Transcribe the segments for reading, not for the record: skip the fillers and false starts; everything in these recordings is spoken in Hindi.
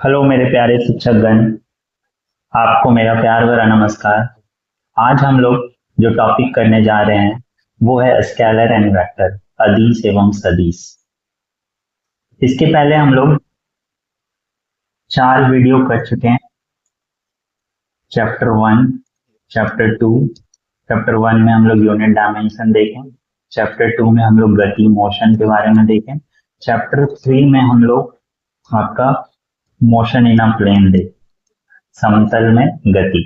हेलो मेरे प्यारे शिक्षकगण, आपको मेरा प्यार भरा नमस्कार। आज हम लोग जो टॉपिक करने जा रहे हैं वो है स्केलर एंड वेक्टर, अदिश एवं सदिश। इसके पहले हम लोग 4 वीडियो कर चुके हैं। Chapter 1, chapter 2। चैप्टर 1 में हम लोग यूनिट डायमेंशन देखें। चैप्टर 2 में हम लोग गति मोशन के बारे में देखें। चैप्टर 3 में हम लोग आपका मोशन इन अ प्लेन देखें, समतल में गति।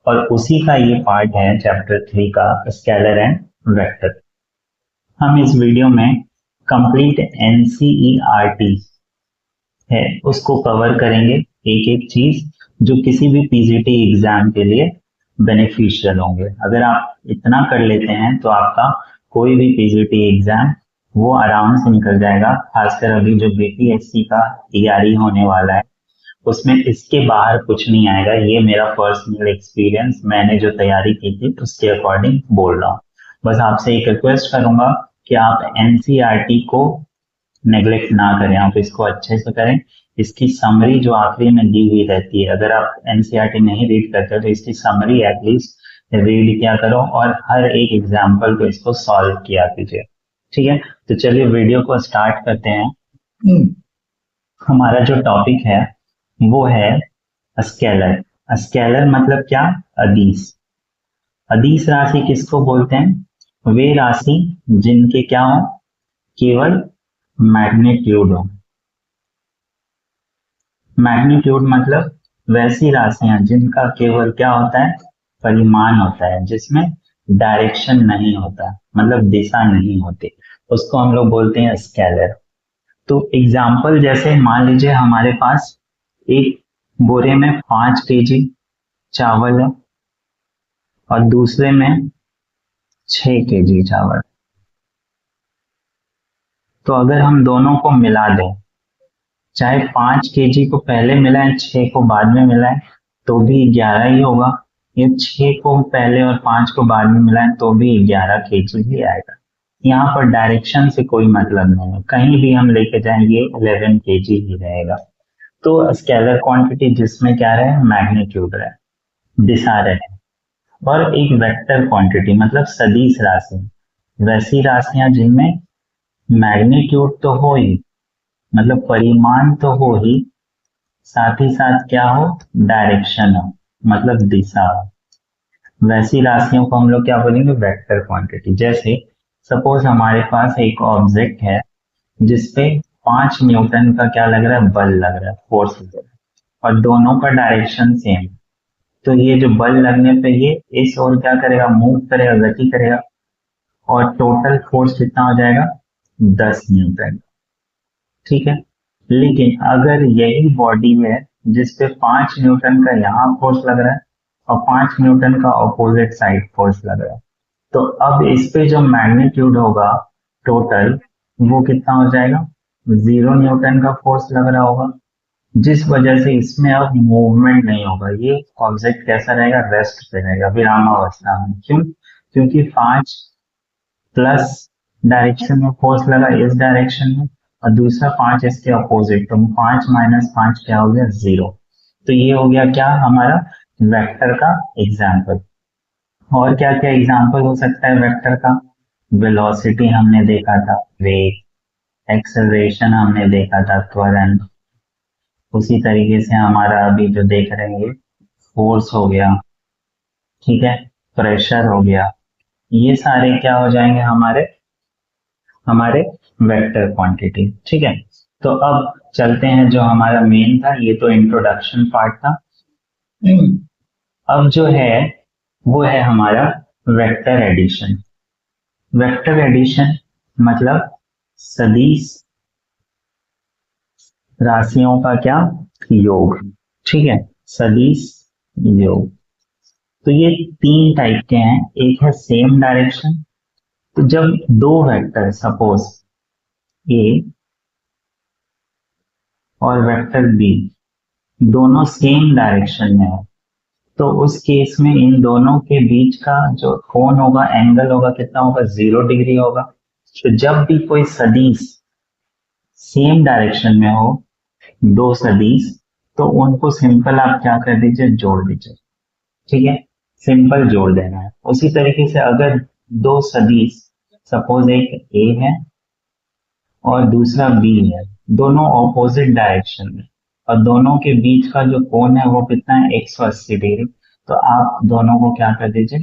और उसी का ये पार्ट है चैप्टर 3 का, स्केलर एंड वेक्टर। हम इस वीडियो में कंप्लीट एनसीईआरटी है उसको कवर करेंगे, एक एक चीज जो किसी भी पीजीटी एग्जाम के लिए बेनिफिशियल होंगे। अगर आप इतना कर लेते हैं तो आपका कोई भी पीजीटी एग्जाम वो आराम से निकल जाएगा। खासकर अभी जो बीपीएससी का तैयारी होने वाला है उसमें इसके बाहर कुछ नहीं आएगा। ये मेरा पर्सनल एक्सपीरियंस, मैंने जो तैयारी की थी उसके अकॉर्डिंग बोल रहा हूँ। बस आपसे एक रिक्वेस्ट करूंगा कि आप एनसीईआरटी को नेग्लेक्ट ना करें, आप इसको अच्छे से करें। इसकी समरी जो आखिरी में दी हुई रहती है, अगर आप एनसीईआरटी नहीं रीड करते तो इसकी समरी एटलीस्ट रीड किया करो और हर एक एग्जाम्पल को इसको सॉल्व किया कीजिए। ठीक है, तो चलिए वीडियो को स्टार्ट करते हैं। हमारा जो टॉपिक है वो है स्केलर। स्केलर मतलब क्या? अदिश। अदिश राशि किसको बोलते हैं? वे राशि जिनके क्या हो, केवल मैग्नीट्यूड हो। मैग्नीट्यूड मतलब वैसी राशियां जिनका केवल क्या होता है, परिमाण होता है, जिसमें डायरेक्शन नहीं होता, मतलब दिशा नहीं होती, उसको हम लोग बोलते हैं स्केलर। तो एग्जाम्पल जैसे मान लीजिए हमारे पास एक बोरे में 5 केजी चावल है और दूसरे में 6 केजी चावल। तो अगर हम दोनों को मिला दें, चाहे 5 केजी को पहले मिलाएं 6 को बाद में मिलाएं तो भी 11 ही होगा। ये 6 को पहले और 5 को बाद में मिलाएं तो भी 11 केजी ही आएगा। यहाँ पर डायरेक्शन से कोई मतलब नहीं है, कहीं भी हम लेके जाएंगे 11 केजी ही रहेगा। तो स्केलर क्वांटिटी जिसमें क्या रहे, मैग्नीट्यूड रहे, दिशा रहे। और एक वेक्टर क्वांटिटी मतलब सदिश राशि, वैसी राशियां जिनमें मैग्नीट्यूड तो हो ही, मतलब परिमाण तो हो ही, साथ ही साथ क्या हो, डायरेक्शन हो, मतलब दिशा हो। वैसी राशियों को हम लोग क्या बोलेंगे, वेक्टर क्वांटिटी। जैसे सपोज हमारे पास एक ऑब्जेक्ट है जिसपे 5 न्यूटन का क्या लग रहा है, बल लग रहा है, फोर्स लग रहा है, और दोनों का डायरेक्शन सेम। तो ये जो बल लगने पे ये इस ओर क्या करेगा, मूव करेगा, गति करेगा, और टोटल फोर्स कितना हो जाएगा, 10 न्यूटन। ठीक है, लेकिन अगर यही बॉडी है जिसपे 5 न्यूटन का यहाँ फोर्स लग रहा है और 5 न्यूटन का ऑपोजिट साइड फोर्स लग रहा है, तो अब इस पे जो मैग्नीट्यूड होगा टोटल, वो कितना हो जाएगा, 0 न्यूटन का फोर्स लग रहा होगा, जिस वजह से इसमें अब मूवमेंट नहीं होगा। ये ऑब्जेक्ट कैसा रहेगा, रेस्ट पे रहेगा, विरामावस्था में। क्यों? क्योंकि 5 प्लस डायरेक्शन में फोर्स लगा इस डायरेक्शन में और दूसरा 5 इसके अपोजिट, तो 5 - 5 क्या हो गया, 0। तो ये हो गया क्या हमारा वेक्टर का एग्जाम्पल। और क्या क्या एग्जाम्पल हो सकता है वेक्टर का? वेलोसिटी हमने देखा था, वेग। एक्सेलरेशन हमने देखा था, त्वरण। उसी तरीके से हमारा अभी जो देख रहे हैं फोर्स हो गया, ठीक है, प्रेशर हो गया। ये सारे क्या हो जाएंगे, हमारे हमारे वेक्टर क्वांटिटी। ठीक है, तो अब चलते हैं, जो हमारा मेन था, ये तो इंट्रोडक्शन पार्ट था। अब जो है वो है हमारा वेक्टर एडिशन। वेक्टर एडिशन मतलब सदिश राशियों का क्या, योग। ठीक है, सदिश योग। तो ये 3 टाइप के हैं। एक है सेम डायरेक्शन। तो जब दो वेक्टर सपोज ए और वेक्टर बी दोनों सेम डायरेक्शन में हो, तो उस केस में इन दोनों के बीच का जो कोण होगा, एंगल होगा, कितना होगा, 0 डिग्री होगा। तो जब भी कोई सदिश सेम डायरेक्शन में हो, दो सदिश तो उनको सिंपल आप क्या कर दीजिए, जोड़ दीजिए। ठीक है, सिंपल जोड़ देना है। उसी तरीके से अगर दो सदिश, सपोज एक ए है और दूसरा बी है, दोनों ऑपोजिट डायरेक्शन में, और दोनों के बीच का जो कोण है वो कितना है, 180 डिग्री। तो आप दोनों को क्या कर दीजिए,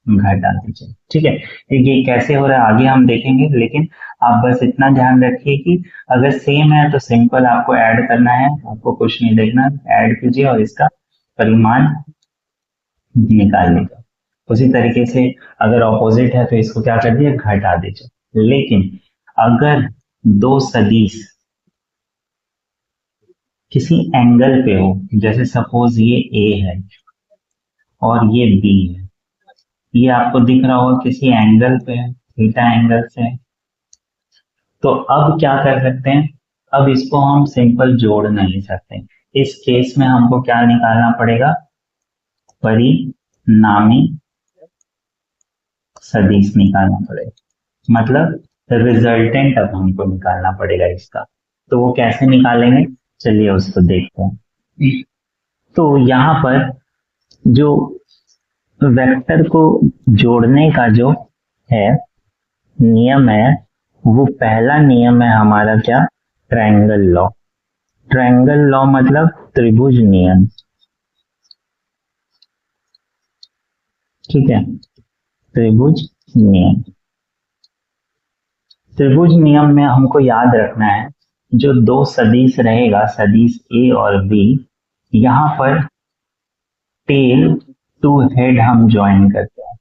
घटा दीजिए। ठीक है, ये कैसे हो रहा है आगे हम देखेंगे, लेकिन आप बस इतना ध्यान रखिए कि अगर सेम है तो सिंपल आपको ऐड करना है, आपको कुछ नहीं देखना, ऐड कीजिए और इसका परिमाण निकाल लीजिए। उसी तरीके से अगर ऑपोजिट है तो इसको क्या कर दिए, घटा दीजिए। लेकिन अगर दो सदिश किसी एंगल पे हो, जैसे सपोज ये ए है और ये बी है, ये आपको दिख रहा होगा किसी एंगल पे है, थीटा एंगल से है, तो अब क्या कर सकते हैं, अब इसको हम सिंपल जोड़ नहीं सकते। इस केस में हमको क्या निकालना पड़ेगा, परिणामी सदिश निकालना पड़ेगा। मतलब रिजल्टेंट अब हमको निकालना पड़ेगा इसका। तो वो कैसे निकालेंगे, चलिए उसको देखते हैं। तो यहाँ पर जो वेक्टर को जोड़ने का जो है नियम है, वो पहला नियम है हमारा क्या, ट्रायंगल लॉ। ट्रायंगल लॉ मतलब त्रिभुज नियम। ठीक है, त्रिभुज नियम। त्रिभुज नियम में हमको याद रखना है, जो दो सदिश रहेगा, सदिश ए और बी, यहाँ पर टेल टू हेड हम ज्वाइन करते हैं।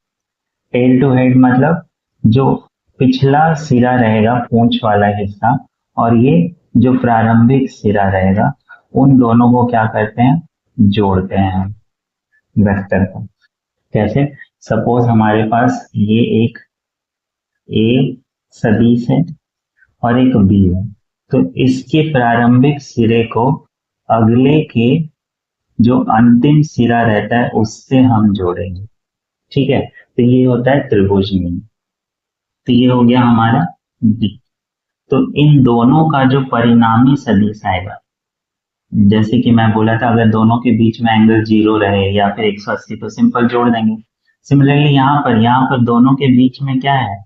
टेल टू हेड मतलब जो पिछला सिरा रहेगा, पूंछ वाला हिस्सा, और ये जो प्रारंभिक सिरा रहेगा, उन दोनों को क्या करते हैं, जोड़ते हैं वेक्टर को। कैसे, सपोज हमारे पास ये एक ए सदिश है और एक बी है, तो इसके प्रारंभिक सिरे को अगले के जो अंतिम सिरा रहता है उससे हम जोड़ेंगे। ठीक है, तो ये होता है त्रिभुज नियम। तो ये हो गया हमारा बी। तो इन दोनों का जो परिणामी सदिश आएगा, जैसे कि मैं बोला था, अगर दोनों के बीच में एंगल 0 रहे या फिर 180, तो सिंपल जोड़ देंगे। सिमिलरली यहाँ पर दोनों के बीच में क्या है,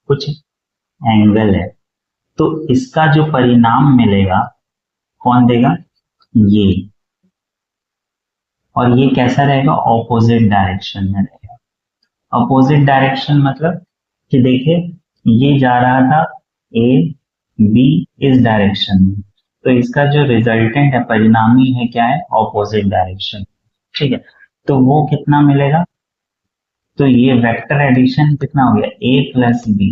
कुछ एंगल है, तो इसका जो परिणाम मिलेगा कौन देगा, ये। और ये कैसा रहेगा, ऑपोजिट डायरेक्शन में रहेगा। अपोजिट डायरेक्शन मतलब कि देखिए ये जा रहा था ए बी इस डायरेक्शन में, तो इसका जो रिजल्टेंट है, परिणामी है, क्या है, ऑपोजिट डायरेक्शन। ठीक है, तो वो कितना मिलेगा, तो ये वेक्टर एडिशन कितना हो गया, ए प्लस बी,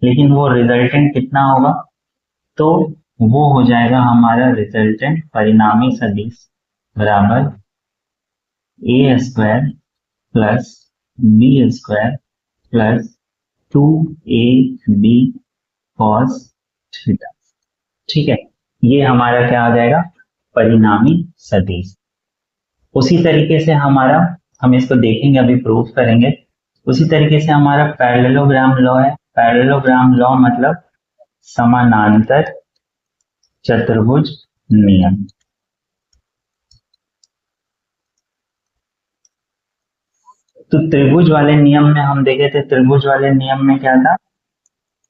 लेकिन वो रिजल्टेंट कितना होगा, तो वो हो जाएगा हमारा रिजल्टेंट परिणामी सदिश बराबर A square plus B square plus 2ab cos theta. ठीक है, ये हमारा क्या आ जाएगा, परिणामी सदिश। उसी तरीके से हमारा, हम इसको देखेंगे, अभी प्रूफ करेंगे। उसी तरीके से हमारा पैरेललोग्राम लॉ है। पैरेललोग्राम लॉ मतलब समानांतर चतुर्भुज नियम। तो त्रिभुज वाले नियम में हम देखे थे, त्रिभुज वाले नियम में क्या था,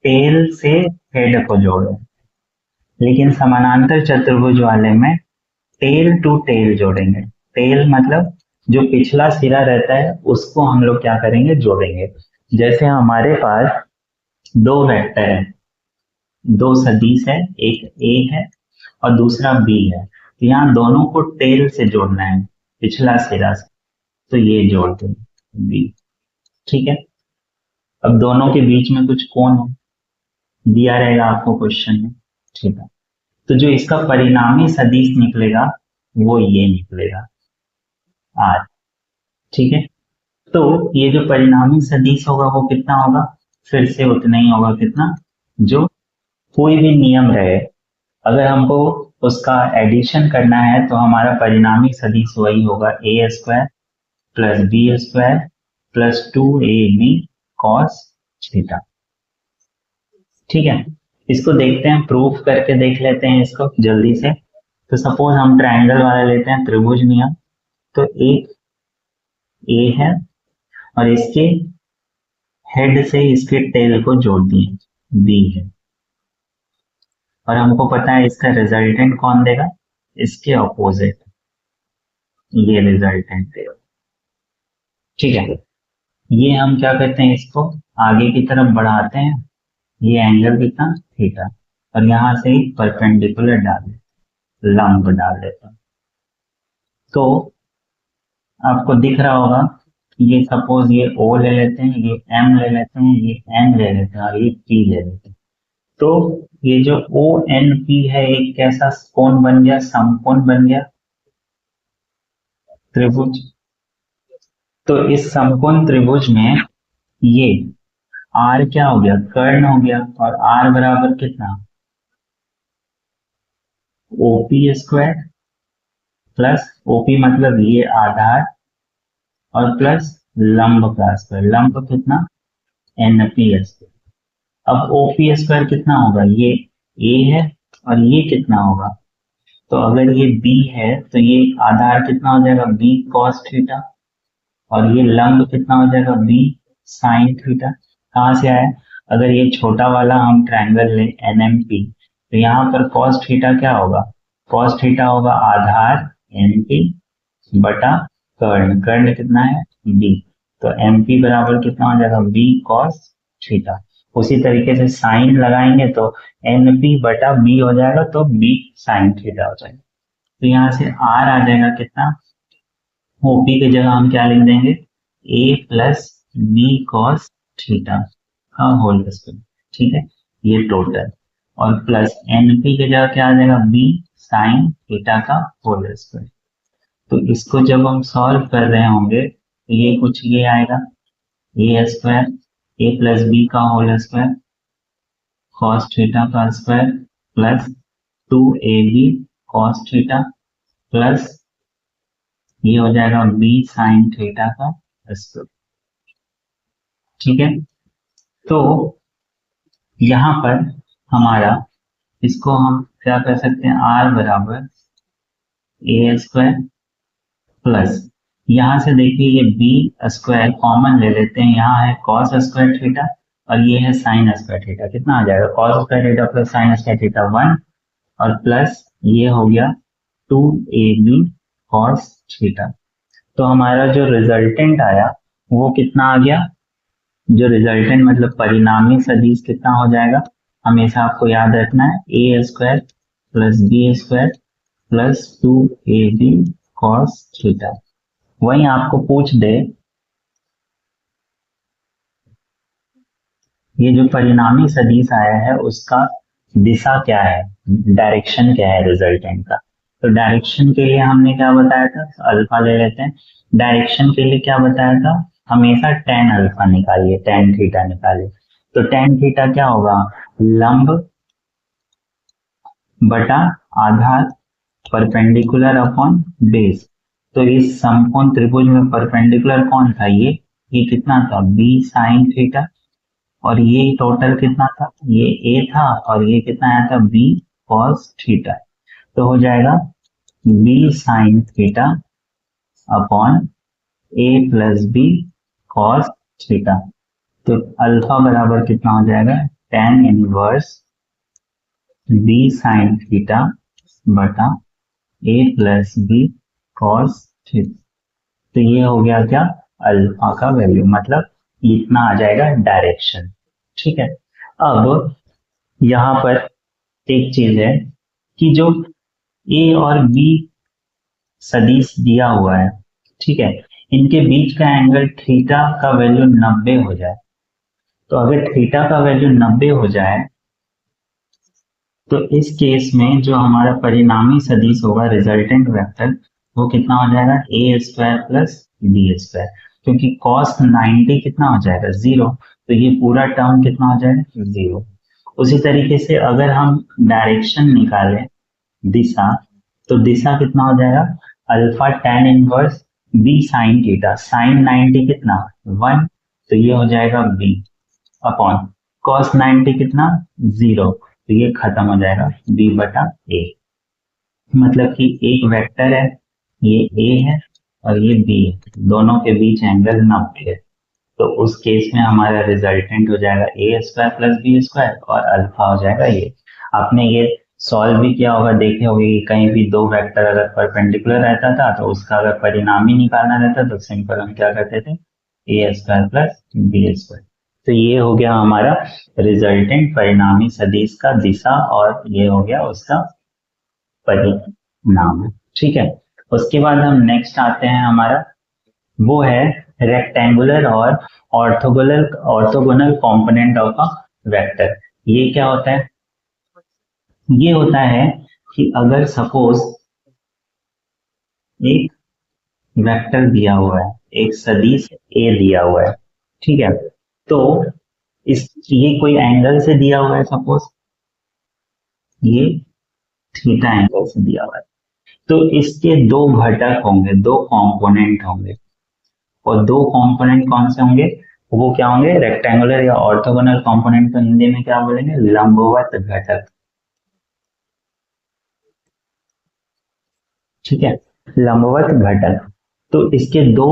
टेल से हेड को जोड़ो, लेकिन समानांतर चतुर्भुज वाले में टेल टू टेल जोड़ेंगे। टेल मतलब जो पिछला सिरा रहता है उसको हम लोग क्या करेंगे, जोड़ेंगे। जैसे हमारे पास दो वेक्टर है, दो सदिश है, एक ए है और दूसरा बी है, तो यहाँ दोनों को टेल से जोड़ना है, पिछला सिरा से, तो ये जोड़ देंगे बी। ठीक है, अब दोनों के बीच में कुछ कोण है, दिया रहेगा आपको क्वेश्चन में। ठीक है, तो जो इसका परिणामी सदिश निकलेगा वो ये निकलेगा आर। ठीक है, तो ये जो परिणामी सदिश होगा वो कितना होगा, फिर से उतना ही होगा, कितना, जो कोई भी नियम रहे, अगर हमको उसका एडिशन करना है तो हमारा परिणामी सदिश वही होगा, A square plus B square plus 2ab cos theta. ठीक है, इसको देखते हैं, प्रूफ करके देख लेते हैं इसको जल्दी से। तो सपोज हम ट्रायंगल वाला लेते हैं, त्रिभुज नियम। तो एक ए है और इसके हेड से इसके टेल को जोड़ दिए, बी है, और हमको पता है इसका रिजल्टेंट कौन देगा, इसके ऑपोजिट, ये रिजल्टेंट देगा। ठीक है, ये हम क्या करते हैं, इसको आगे की तरफ बढ़ाते हैं, ये एंगल कितना, थीटा, और यहां से ही परपेंडिकुलर डाल देते, लंब डाल देते हैं। तो आपको दिख रहा होगा, ये सपोज ये O ले लेते हैं, ये M ले लेते हैं, ये N ले लेते हैं, और ये P ले लेते हैं। तो ये जो ONP है, एक कैसा कोण बन गया, समकोण बन गया, त्रिभुज। तो इस समकोण त्रिभुज में ये R क्या हो गया, कर्ण हो गया, और R बराबर कितना, OP स्क्वायर प्लस OP मतलब ये आधार, और प्लस लंब का स्क्वायर, लंब कितना, NP स्क्वायर। अब OP स्क्वायर कितना होगा, ये A है और ये कितना होगा, तो अगर ये B है तो ये आधार कितना हो जाएगा, B cos थीटा, और ये लंब कितना हो जाएगा, B sin थीटा। कहाँ से आया, अगर ये छोटा वाला हम ट्रायंगल ले NMP, तो यहाँ पर cos थीटा क्या होगा, cos थीटा होगा आधार NP बटा कर्ण, कर्ण कितना है, B, तो MP बराबर कितना हो जाएगा, B cos थीटा। उसी तरीके से साइन लगाएंगे तो NP बटा B हो जाएगा, तो B sin थीटा हो जाएगा। तो यहाँ से R आ जाएगा कितना, OP की जगह हम क्या लिख देंगे, A plus B cos theta का होल स्क्वायर। ठीक है, ये टोटल, और प्लस NP की जगह क्या आ जाएगा, B sin थीटा का होल स्क्वायर। तो इसको जब हम सॉल्व कर रहे होंगे तो ये कुछ ये आएगा, ए स्क्वायर, ए प्लस बी का होल स्क्वायर, कॉस थीटा का square, plus 2AB cos theta, plus ये हो जाएगा B साइन थीटा का स्क्वायर। ठीक है, तो यहाँ पर हमारा, इसको हम क्या कर सकते हैं, R बराबर ए स्क्वायर प्लस, यहाँ से देखिए ये बी स्क्वायर कॉमन ले लेते हैं, यहाँ है कॉस स्क्वायर थीटा और ये है साइन स्क्वायर थीटा, कितना आ जाएगा, cos square theta plus sine square theta 1, और प्लस ये हो गया 2AB कॉस थीटा। तो हमारा जो रिजल्टेंट आया वो कितना आ गया, जो रिजल्टेंट मतलब परिणामी सदिश कितना हो जाएगा, हमेशा आपको याद रखना है, A square plus B square plus 2AB cos theta. वहीं आपको पूछ दे ये जो परिणामी सदिश आया है उसका दिशा क्या है, डायरेक्शन क्या है रिजल्टेंट का, तो डायरेक्शन के लिए हमने क्या बताया था, अल्फा ले लेते हैं। डायरेक्शन के लिए क्या बताया था, हमेशा टेन अल्फा निकालिए, टेन थीटा निकालिए। तो टेन थीटा क्या होगा, लंब बटा आधार परपेंडिकुलर अपॉन बेस। तो इस समकोण त्रिभुज में परपेंडिकुलर कौन था, ये कितना था, बी साइन थीटा, और ये टोटल कितना था, ये ए था, और ये कितना आया था, बी कॉस थीटा। तो हो जाएगा B sine theta upon A plus B cos theta. तो अल्फा बराबर कितना हो जाएगा, tan inverse B sine theta बटा A plus B cos theta. तो ये हो गया क्या, अल्फा का वैल्यू, मतलब इतना आ जाएगा डायरेक्शन। ठीक है, अब यहाँ पर एक चीज है कि जो ए और बी सदिश दिया हुआ है, ठीक है, इनके बीच का एंगल थीटा का वैल्यू 90 हो जाए, तो अगर थीटा का वैल्यू 90 हो जाए तो इस केस में जो हमारा परिणामी सदिश होगा, रिजल्टेंट वेक्टर, वो कितना हो जाएगा, ए स्क्वायर प्लस बी स्क्वायर, क्योंकि कॉस 90 कितना हो जाएगा, जीरो, तो ये पूरा टर्म कितना हो जाएगा, जीरो। उसी तरीके से अगर हम डायरेक्शन निकालें, दिशा, तो दिशा कितना हो जाएगा, alpha tan inverse B sine theta, sine 90 कितना, 1, तो ये हो जाएगा बी अपॉन कॉस 90 कितना, जीरो, तो ये खत्म हो जाएगा बी बटा ए। मतलब कि एक वेक्टर है, ये ए है और ये बी है, दोनों के बीच एंगल 90 है। तो उस केस में हमारा रिजल्टेंट हो जाएगा ए स्क्वायर प्लस बी स्क्वायर और अल्फा हो जाएगा ये। आपने ये सॉल्व भी किया होगा, देखे होंगे कि कहीं भी दो वेक्टर अगर परपेंडिकुलर रहता था तो उसका अगर परिणामी निकालना रहता तो सिंपल हम क्या करते थे, ए स्क्वायर प्लस बी स्क्वायर। तो ये हो गया हमारा रिजल्टेंट परिणामी सदिश का दिशा और ये हो गया उसका परिणाम। ठीक है, उसके बाद हम नेक्स्ट आते हैं, हमारा वो है रेक्टेंगुलर और orthogonal orthogonal component of a vector. ये क्या होता है, ये होता है कि अगर सपोज एक वेक्टर दिया हुआ है, एक सदिश ए दिया हुआ है, ठीक है, तो इस ये कोई एंगल से दिया हुआ है, सपोज ये थीटा एंगल से दिया हुआ है, तो इसके दो घटक होंगे, दो कंपोनेंट होंगे, और दो कंपोनेंट कौन से होंगे, वो क्या होंगे, रेक्टेंगुलर या ऑर्थोगोनल कंपोनेंट को हिंदी में क्या बोलेंगे, लंबवत घटक। ठीक है, लंबवत घटक। तो इसके दो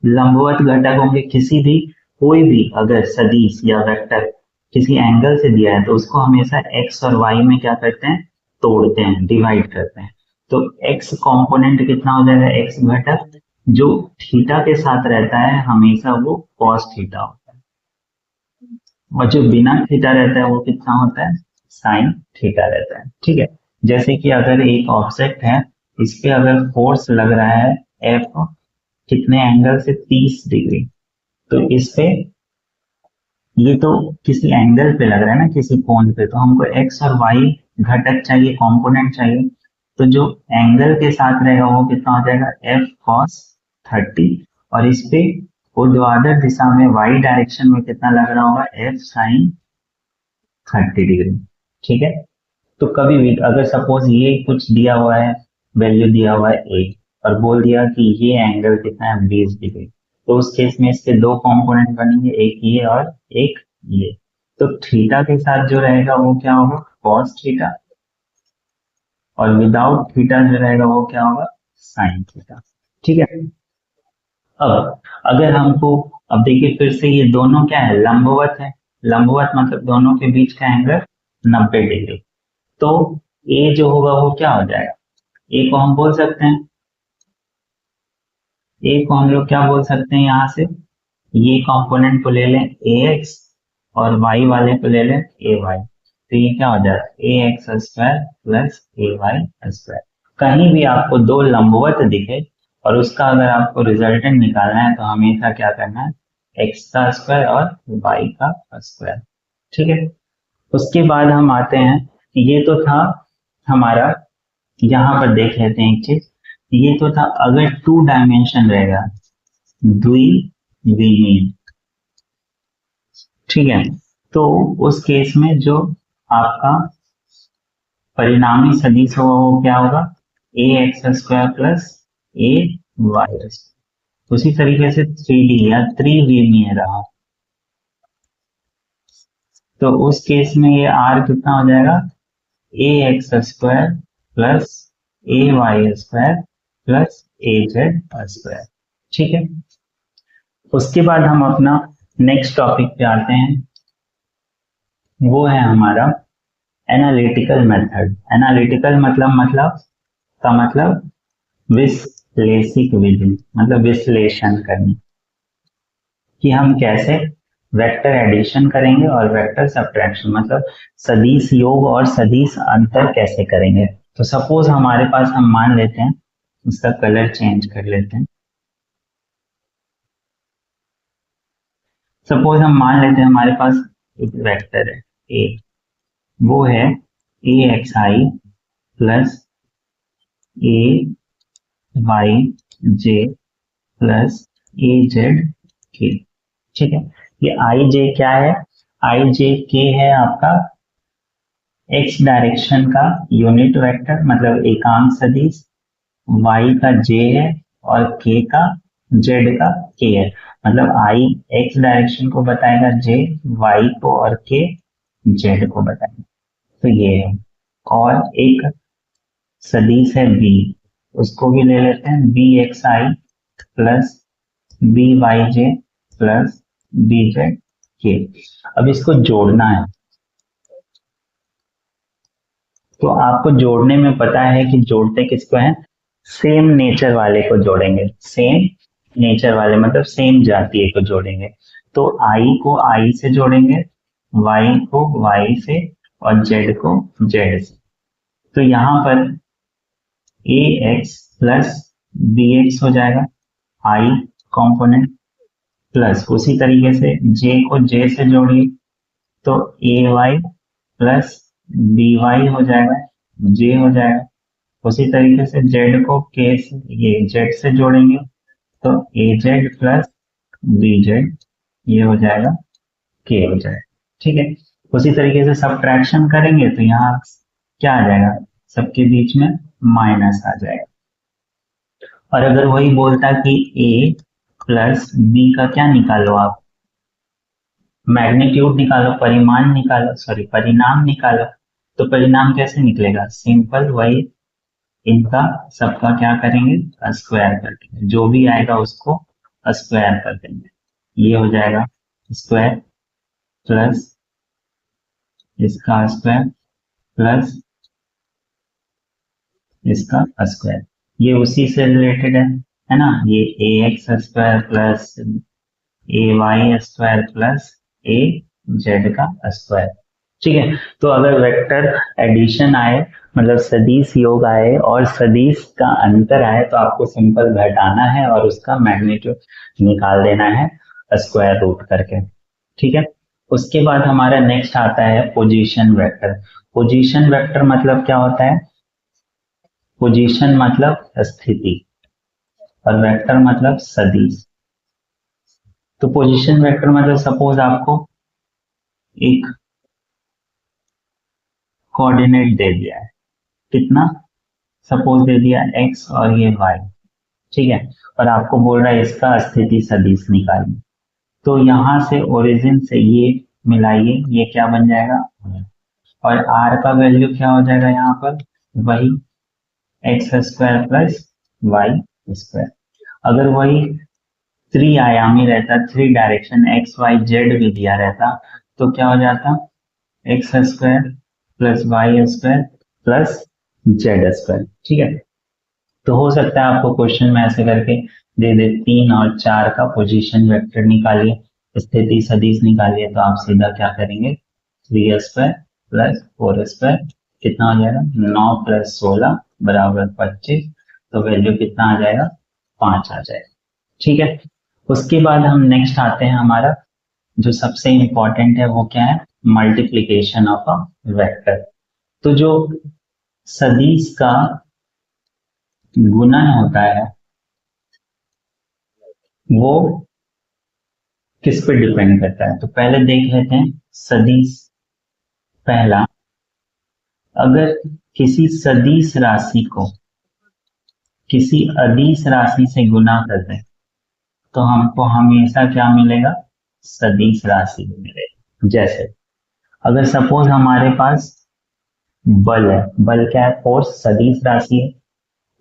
लंबवत घटक होंगे, किसी भी कोई भी अगर सदिश या वेक्टर किसी एंगल से दिया है तो उसको हमेशा एक्स और वाई में क्या करते हैं, तोड़ते हैं, डिवाइड करते हैं। तो एक्स कंपोनेंट कितना हो जाएगा, एक्स घटक जो थीटा के साथ रहता है हमेशा वो कॉस थीटा होता है, और जो बिना थीटा रहता है वो कितना होता है, साइन थीटा रहता है। ठीक है, जैसे कि अगर एक ऑब्जेक्ट है, इस पे अगर फोर्स लग रहा है एफ कितने एंगल से, 30 डिग्री, तो इस पे ये तो किसी एंगल पे लग रहा है ना, किसी कोण पे, तो हमको एक्स और वाई घटक चाहिए, कंपोनेंट चाहिए। तो जो एंगल के साथ रहेगा वो कितना हो जाएगा, एफ कॉस 30, और इस पे ऊर्ध्वाधर दिशा में वाई डायरेक्शन में कितना लग रहा होगा, एफ साइन 30 डिग्री। ठीक है, तो कभी भी अगर सपोज ये कुछ दिया हुआ है, वैल्यू दिया हुआ है ए, और बोल दिया कि ये एंगल कितना है, 20 डिग्री, तो उस केस में इसके दो कंपोनेंट बनेंगे, एक ये और एक ये। तो थीटा के साथ जो रहेगा वो क्या होगा, कॉस थीटा, और विदाउट थीटा जो रहेगा वो क्या होगा, साइन थीटा। ठीक है, अब अगर हमको, अब देखिए फिर से ये दोनों क्या है, लंबवत है, लंबवत मतलब दोनों के बीच का एंगल 90 डिग्री। तो ए जो होगा वो क्या हो जाएगा, ए को हम बोल सकते हैं, ए को हम लोग क्या बोल सकते हैं, यहाँ से ये कंपोनेंट को ले लें ए एक्स और वाई वाले को ले लें ए वाई, तो ये क्या हो जाएगा, ए एक्स स्क्वायर प्लस ए वाई स्क्वायर। कहीं भी आपको दो लंबवत दिखे और उसका अगर आपको रिजल्टेंट निकालना है तो हमेशा क्या करना है, एक्स का स्क्वायर और वाई का स्क्वायर। ठीक है, उसके बाद हम आते हैं, ये तो था हमारा, यहाँ पर देख लेते हैं एक चीज, ये तो था अगर टू डायमेंशन रहेगा, द्विविमीय। ठीक है, तो उस केस में जो आपका परिणामी सदिश होगा वो क्या होगा, ए एक्स स्क्वायर प्लस ए वाई। उसी तरीके से 3D या त्रिविमीय रहा, तो उस केस में ये आर कितना हो जाएगा, ए एक्स स्क्वायर प्लस ए वाई स्क्वायर प्लस ए जेड स्क्वायर। ठीक है, उसके बाद हम अपना नेक्स्ट टॉपिक पे आते हैं, वो है हमारा एनालिटिकल मेथड। एनालिटिकल मतलब का मतलब विश्लेषिक विधि, मतलब विश्लेषण करनी, कि हम कैसे वेक्टर एडिशन करेंगे और वेक्टर सब्ट्रैक्शन, मतलब सदिश योग और सदिश अंतर कैसे करेंगे। तो सपोज हमारे पास, हम मान लेते हैं, उसका कलर चेंज कर लेते हैं, सपोज हम मान लेते हैं हमारे पास एक वेक्टर है ए, वो है A x I plus A Y J plus A Z के। ठीक है, ये आई जे क्या है, आई जे के है आपका एक्स डायरेक्शन का यूनिट वेक्टर, मतलब एकांक सदिश, वाई का जे है और के का, जेड का के है, मतलब आई एक्स डायरेक्शन को बताएगा, जे वाई को, और के जेड को बताएगा। तो ये है, और एक सदिश है बी, उसको भी ले लेते हैं, बी एक्स आई प्लस बी वाई जे प्लस बी जेड के। अब इसको जोड़ना है, तो आपको जोड़ने में पता है कि जोड़ते किसको है, सेम नेचर वाले को जोड़ेंगे, सेम नेचर वाले मतलब सेम जातीय को जोड़ेंगे। तो आई को आई से जोड़ेंगे, वाई को वाई से और जेड को जेड से। तो यहाँ पर ए एक्स प्लस बी एक्स हो जाएगा आई कंपोनेंट, प्लस उसी तरीके से जे को जे से जोड़िए, तो ए वाई प्लस बी वाई हो जाएगा, जे हो जाएगा। उसी तरीके से जेड को के से ये जेड से जोड़ेंगे, तो ए जेड प्लस बी जेड ये हो जाएगा के हो जाएगा। ठीक है, उसी तरीके से सब्ट्रैक्शन करेंगे तो यहाँ क्या आ जाएगा, सबके बीच में माइनस आ जाएगा। और अगर वही बोलता कि ए प्लस बी का क्या निकालो आप, मैग्नीट्यूड निकालो, परिमाण निकालो, सॉरी परिणाम निकालो, तो परिणाम कैसे निकलेगा, सिंपल वही इनका सबका क्या करेंगे, स्क्वायर कर देंगे, जो भी आएगा उसको स्क्वायर कर देंगे। ये हो जाएगा स्क्वायर प्लस इसका स्क्वायर प्लस इसका स्क्वायर, ये उसी से रिलेटेड है ना, ये ए एक्स स्क्वायर प्लस ए वाई स्क्वायर प्लस ए जेड का स्क्वायर। ठीक है, तो अगर वेक्टर एडिशन आए मतलब सदिश योग आए और सदिश का अंतर आए तो आपको सिंपल घटाना है और उसका मैग्नीट्यूड निकाल देना है स्क्वायर रूट करके। ठीक है, उसके बाद हमारा नेक्स्ट आता है पोजीशन वेक्टर। पोजीशन वेक्टर मतलब क्या होता है, पोजीशन मतलब स्थिति और वेक्टर मतलब सदिश। तो पोजीशन वेक्टर मतलब सपोज आपको एक कोऑर्डिनेट दे दिया है, कितना, सपोज दे दिया x और ये y, ठीक है, और आपको बोल रहा है इसका स्थिति सदिश निकालिए। तो यहाँ से ओरिजिन से ये मिलाइए, ये क्या बन जाएगा, और r का वैल्यू क्या हो जाएगा यहाँ पर, वही X square plus Y square. अगर वही त्रिआयामी रहता, three direction X Y Z भी दिया रहता, तो क्या हो जाता, X square plus Y square plus Z square. ठीक है, तो हो सकता है आपको क्वेश्चन में ऐसे करके दे दे 3 और 4 का पोजीशन वेक्टर निकालिए, स्थिति सदिश निकालिए, तो आप सीधा क्या करेंगे, 3 स्क्वायर प्लस 4 स्क्वायर कितना हो जाएगा, 9 प्लस 16 बराबर 25, तो वैल्यू कितना आ जाएगा, 5 आ जाएगा। ठीक है, उसके बाद हम नेक्स्ट आते हैं, हमारा जो सबसे इंपॉर्टेंट है वो क्या है, मल्टीप्लीकेशन ऑफ अ वेक्टर। तो जो सदिश का गुणन होता है वो किस पे डिपेंड करता है, तो पहले देख लेते हैं सदिश। पहला, अगर किसी सदिश राशि को किसी अदिश राशि से गुना कर दें तो हमको हमेशा क्या मिलेगा, सदिश राशि मिलेगा। जैसे अगर सपोज हमारे पास बल है, बल क्या है, फोर्स, सदिश राशि है,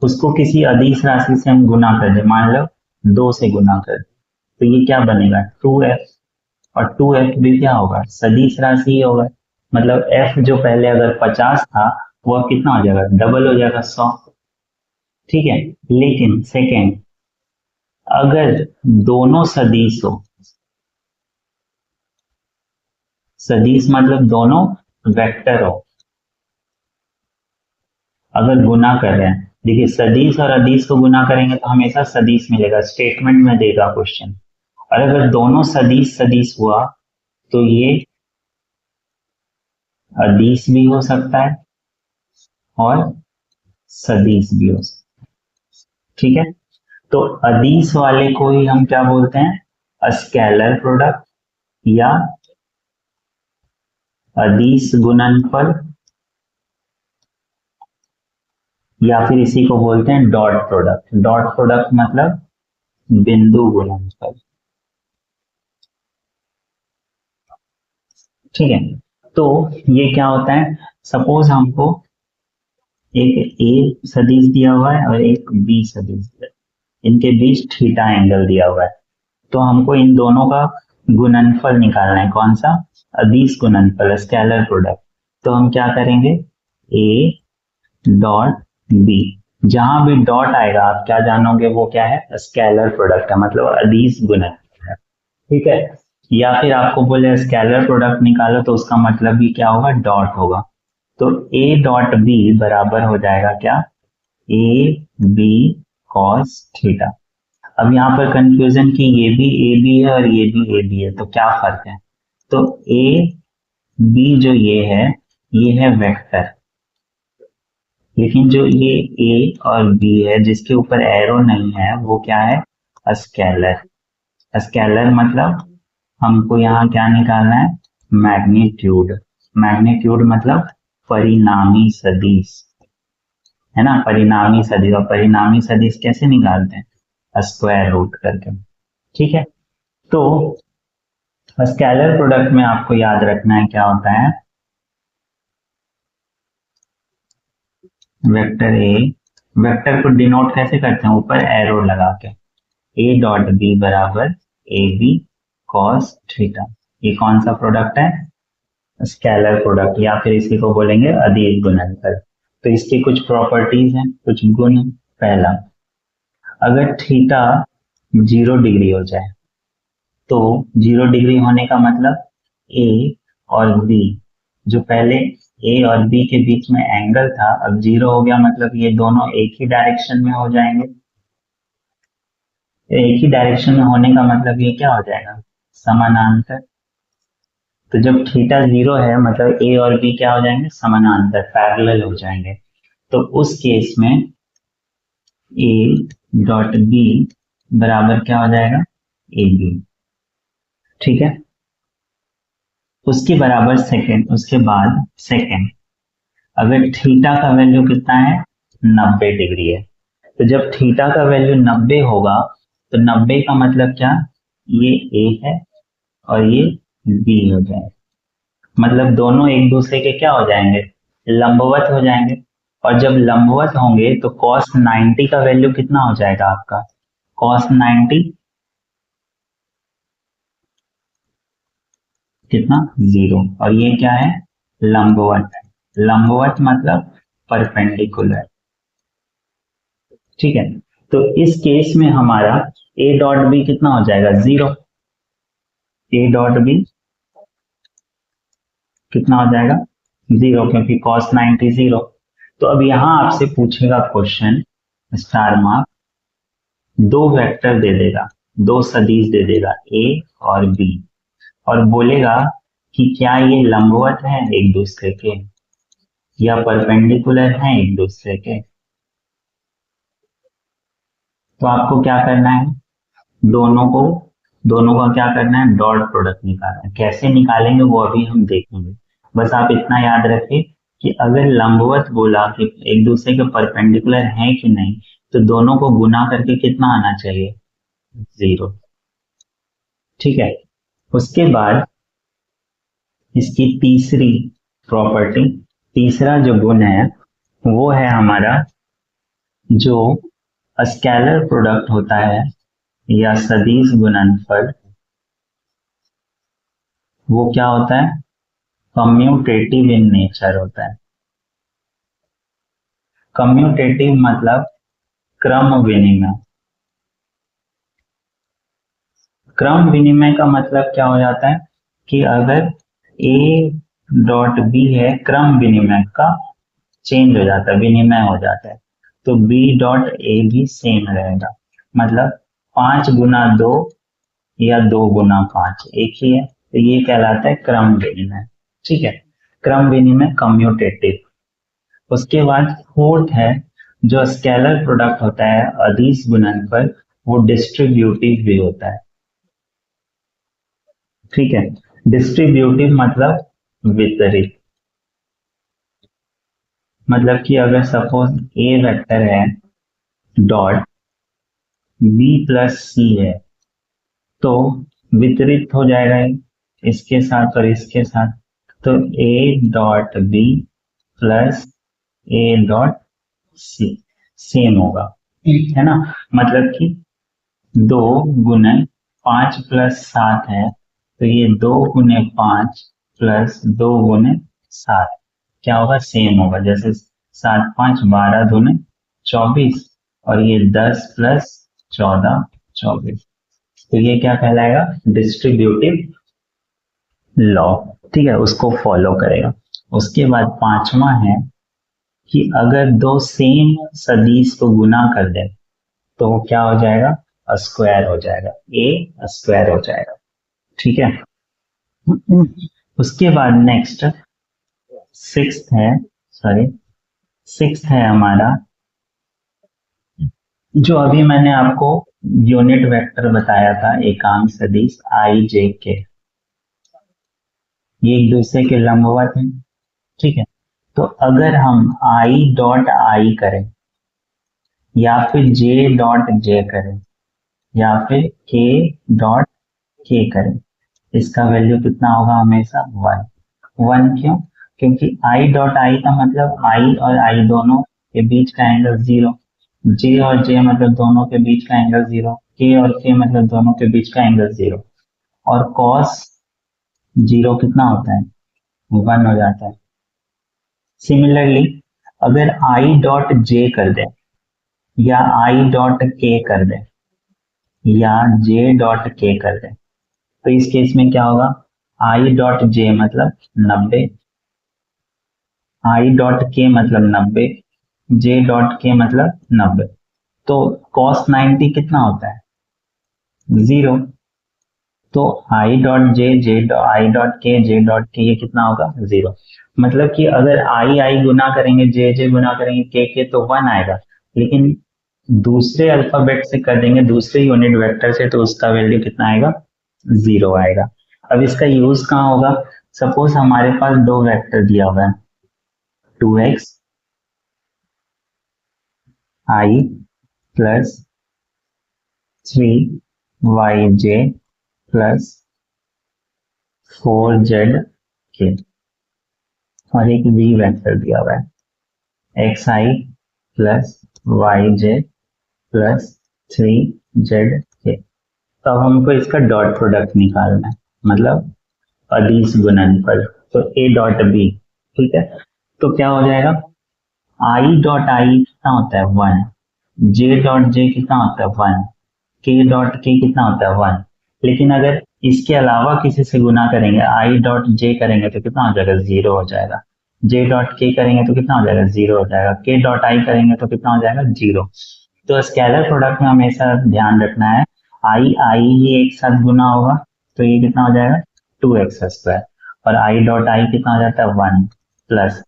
उसको किसी अदिश राशि से हम गुना कर दें, मान लो 2 से गुना कर, तो ये क्या बनेगा, 2f, और 2f भी क्या होगा, सदिश राशि ही होगा, मतलब f जो पहले अगर 50 था वो अब कितना हो जाएगा, डबल हो जाएगा, 100। ठीक है, लेकिन सेकेंड, अगर दोनों सदिश हो, सदिश मतलब दोनों वेक्टर हो, अगर गुना कर रहे हैं, देखिए सदिश और अदिश को गुना करेंगे तो हमेशा सदिश मिलेगा, स्टेटमेंट में देगा क्वेश्चन, और अगर दोनों सदिश सदिश हुआ तो ये अदिश भी हो सकता है और सदिश भी हो सकता है। ठीक है, तो अदिश वाले को ही हम क्या बोलते हैं, स्केलर प्रोडक्ट या अदिश गुणनफल, या फिर इसी को बोलते हैं डॉट प्रोडक्ट। डॉट प्रोडक्ट मतलब बिंदु गुणनफल। ठीक है, तो ये क्या होता है, सपोज हमको एक ए सदिश दिया हुआ है और एक बी सदिश दिया है, इनके बीच थीटा एंगल दिया हुआ है। तो हमको इन दोनों का गुणनफल निकालना है। कौन सा? अदिश गुणनफल, स्केलर प्रोडक्ट। तो हम क्या करेंगे, ए डॉट बी, जहां भी डॉट आएगा आप क्या जानोगे, वो क्या है, स्केलर प्रोडक्ट है, मतलब अदिश गुणनफल है। ठीक है, या फिर आपको बोले स्केलर प्रोडक्ट निकालो तो उसका मतलब भी क्या होगा, डॉट होगा। तो ए डॉट बी बराबर हो जाएगा क्या, ए बी कॉस थीटा। अब यहाँ पर कंफ्यूजन कि ये भी ए बी है और ये भी ए बी है, तो क्या फर्क है? तो ए बी जो ये है वेक्टर, लेकिन जो ये ए और बी है जिसके ऊपर एरो नहीं है वो क्या है, स्केलर। स्केलर मतलब हमको यहाँ क्या निकालना है, मैग्नीट्यूड। मैग्नीट्यूड मतलब परिणामी सदिश, है ना, परिणामी सदिश। और परिणामी सदिश कैसे निकालते हैं, स्क्वायर रूट करके। ठीक है, तो स्केलर प्रोडक्ट में आपको याद रखना है क्या होता है, वेक्टर ए, वेक्टर को डिनोट कैसे करते हैं, ऊपर एरो लगा के, ए डॉट बी बराबर ए बी कॉस थीटा। ये कौन सा प्रोडक्ट है, स्केलर प्रोडक्ट, या फिर इसी को बोलेंगे अदिश गुणनफल। तो इसकी कुछ प्रॉपर्टीज हैं, कुछ गुण। पहला, अगर थीटा 0 डिग्री हो जाए, तो 0 डिग्री होने का मतलब ए और बी, जो पहले ए और बी के बीच में एंगल था अब 0 हो गया, मतलब ये दोनों एक ही डायरेक्शन में हो जाएंगे। एक ही डायरेक्शन में होने का मतलब ये क्या हो जाएगा, समानांतर। तो जब थीटा 0 है मतलब ए और बी क्या हो जाएंगे, समानांतर, पैरेलल हो जाएंगे। तो उस केस में ए डॉट बी बराबर क्या हो जाएगा, ए बी। ठीक है, उसके बराबर सेकंड, उसके बाद सेकंड, अगर थीटा का वैल्यू कितना है, 90 डिग्री है, तो जब थीटा का वैल्यू 90 होगा तो 90 का मतलब क्या, ये ए है और ये बी हो जाएगा, मतलब दोनों एक दूसरे के क्या हो जाएंगे, लंबवत हो जाएंगे। और जब लंबवत होंगे तो cos 90 का वैल्यू कितना हो जाएगा आपका, cos 90 कितना, 0। और ये क्या है, लंबवत है, लंबवत मतलब परपेंडिकुलर। ठीक है, तो इस केस में हमारा ए डॉट बी कितना हो जाएगा, 0। ए डॉट बी कितना हो जाएगा, 0, क्योंकि cos 90 0। तो अब यहां आपसे पूछेगा क्वेश्चन, स्टार मार्क, दो वेक्टर दे देगा, दो सदिश दे देगा ए और बी, और बोलेगा कि क्या ये लंबवत है एक दूसरे के या परपेंडिकुलर है एक दूसरे के। तो आपको क्या करना है, दोनों को, दोनों का क्या करना है, डॉट प्रोडक्ट निकालना है। कैसे निकालेंगे वो अभी हम देखेंगे। बस आप इतना याद रखिए कि अगर लंबवत बोला कि एक दूसरे के परपेंडिकुलर है कि नहीं, तो दोनों को गुना करके कितना आना चाहिए, 0। ठीक है, उसके बाद इसकी तीसरी प्रॉपर्टी, तीसरा जो गुण है वो है हमारा, जो स्केलर प्रोडक्ट होता है या सदिश गुणनफल, वो क्या होता है, कम्यूटेटिव इन नेचर होता है। कम्यूटेटिव मतलब क्रम विनिमय। क्रम विनिमय का मतलब क्या हो जाता है कि अगर ए डॉट बी है, क्रम विनिमय का चेंज हो जाता है, विनिमय हो जाता है, तो बी डॉट ए भी सेम रहेगा, मतलब 5 गुना 2 या 2 गुना 5 एक ही है, तो ये कहलाता है क्रम विनिमय। ठीक है, क्रम विनिमय कम्यूटेटिव। उसके बाद फोर्थ है, जो स्केलर प्रोडक्ट होता है अदिश गुणनफल, वो डिस्ट्रीब्यूटिव भी होता है। ठीक है, डिस्ट्रीब्यूटिव मतलब वितरित, मतलब कि अगर सपोज ए वेक्टर है डॉट बी प्लस सी है, तो वितरित हो जाएगा ये, इसके साथ और इसके साथ। तो A dot B plus A dot same होगा, है ना। मतलब कि 2 गुने 5 प्लस 7 है, तो ये 2 गुने 5 प्लस 2 गुने 7 क्या होगा, सेम होगा। जैसे 7 5 12 दूने 24, और ये 10 प्लस 14 24, तो ये क्या कहलाएगा, डिस्ट्रीब्यूटिव लॉ। ठीक है, उसको फॉलो करेगा। उसके बाद पांचवा है कि अगर दो सेम सदिश को गुना कर दे तो वो क्या हो जाएगा, स्क्वायर हो जाएगा, ए स्क्वायर हो जाएगा। ठीक है। उसके बाद नेक्स्ट सिक्स्थ है, सॉरी सिक्स्थ है हमारा, जो अभी मैंने आपको यूनिट वेक्टर बताया था, एकांक सदिश आई जे के, ये एक दूसरे के लंबवत हैं। ठीक है, तो अगर हम आई डॉट आई करें या फिर जे डॉट जे करें या फिर के डॉट के करें, इसका वैल्यू कितना होगा, हमेशा 1। 1 क्यों, क्योंकि आई डॉट आई का मतलब आई और आई दोनों के बीच का एंगल 0, जे और जे मतलब दोनों के बीच का एंगल 0, के और के मतलब दोनों के बीच का एंगल 0, और कॉस 0 कितना होता है, 1 हो जाता है। सिमिलरली अगर आई डॉट जे कर दे या आई डॉट के कर दे या जे डॉट के कर दे, तो इस केस में क्या होगा, आई डॉट जे मतलब 90, आई डॉट के मतलब 90, जे डॉट के मतलब 90, तो cos 90 कितना होता है, 0। तो I dot J J I dot के जे डॉट के ये कितना होगा, 0। मतलब कि अगर आई आई गुना करेंगे, जे जे गुना करेंगे के तो 1 आएगा, लेकिन दूसरे अल्फाबेट से कर देंगे, दूसरे यूनिट वेक्टर से, तो उसका वैल्यू कितना आएगा, 0 आएगा। अब इसका यूज कहाँ होगा, सपोज हमारे पास दो वेक्टर दिया हुआ है, 2x आई प्लस 3yj प्लस 4z के, और एक v वेक्टर दिया हुआ है, xi plus yj plus 3z के। तो अब हमको इसका डॉट प्रोडक्ट निकालना है, मतलब अदिश गुणनफल, तो a डॉट b। ठीक है, तो क्या हो जाएगा, i डॉट i कितना होता है 1, j डॉट j कितना होता है 1, k डॉट k कितना होता है 1। लेकिन अगर इसके अलावा किसी से गुना करेंगे, i डॉट j करेंगे तो कितना हो जाएगा, 0 हो जाएगा, j डॉट k करेंगे तो कितना हो जाएगा, 0 हो जाएगा, k डॉट i करेंगे तो कितना हो जाएगा, 0। तो स्केलर प्रोडक्ट में हमेशा ध्यान रखना है, आई आई ही एक साथ गुना होगा, तो ये कितना हो जाएगा, 2x स्क्वायर, और आई डॉट आई कितना हो जाता है 1, प्लस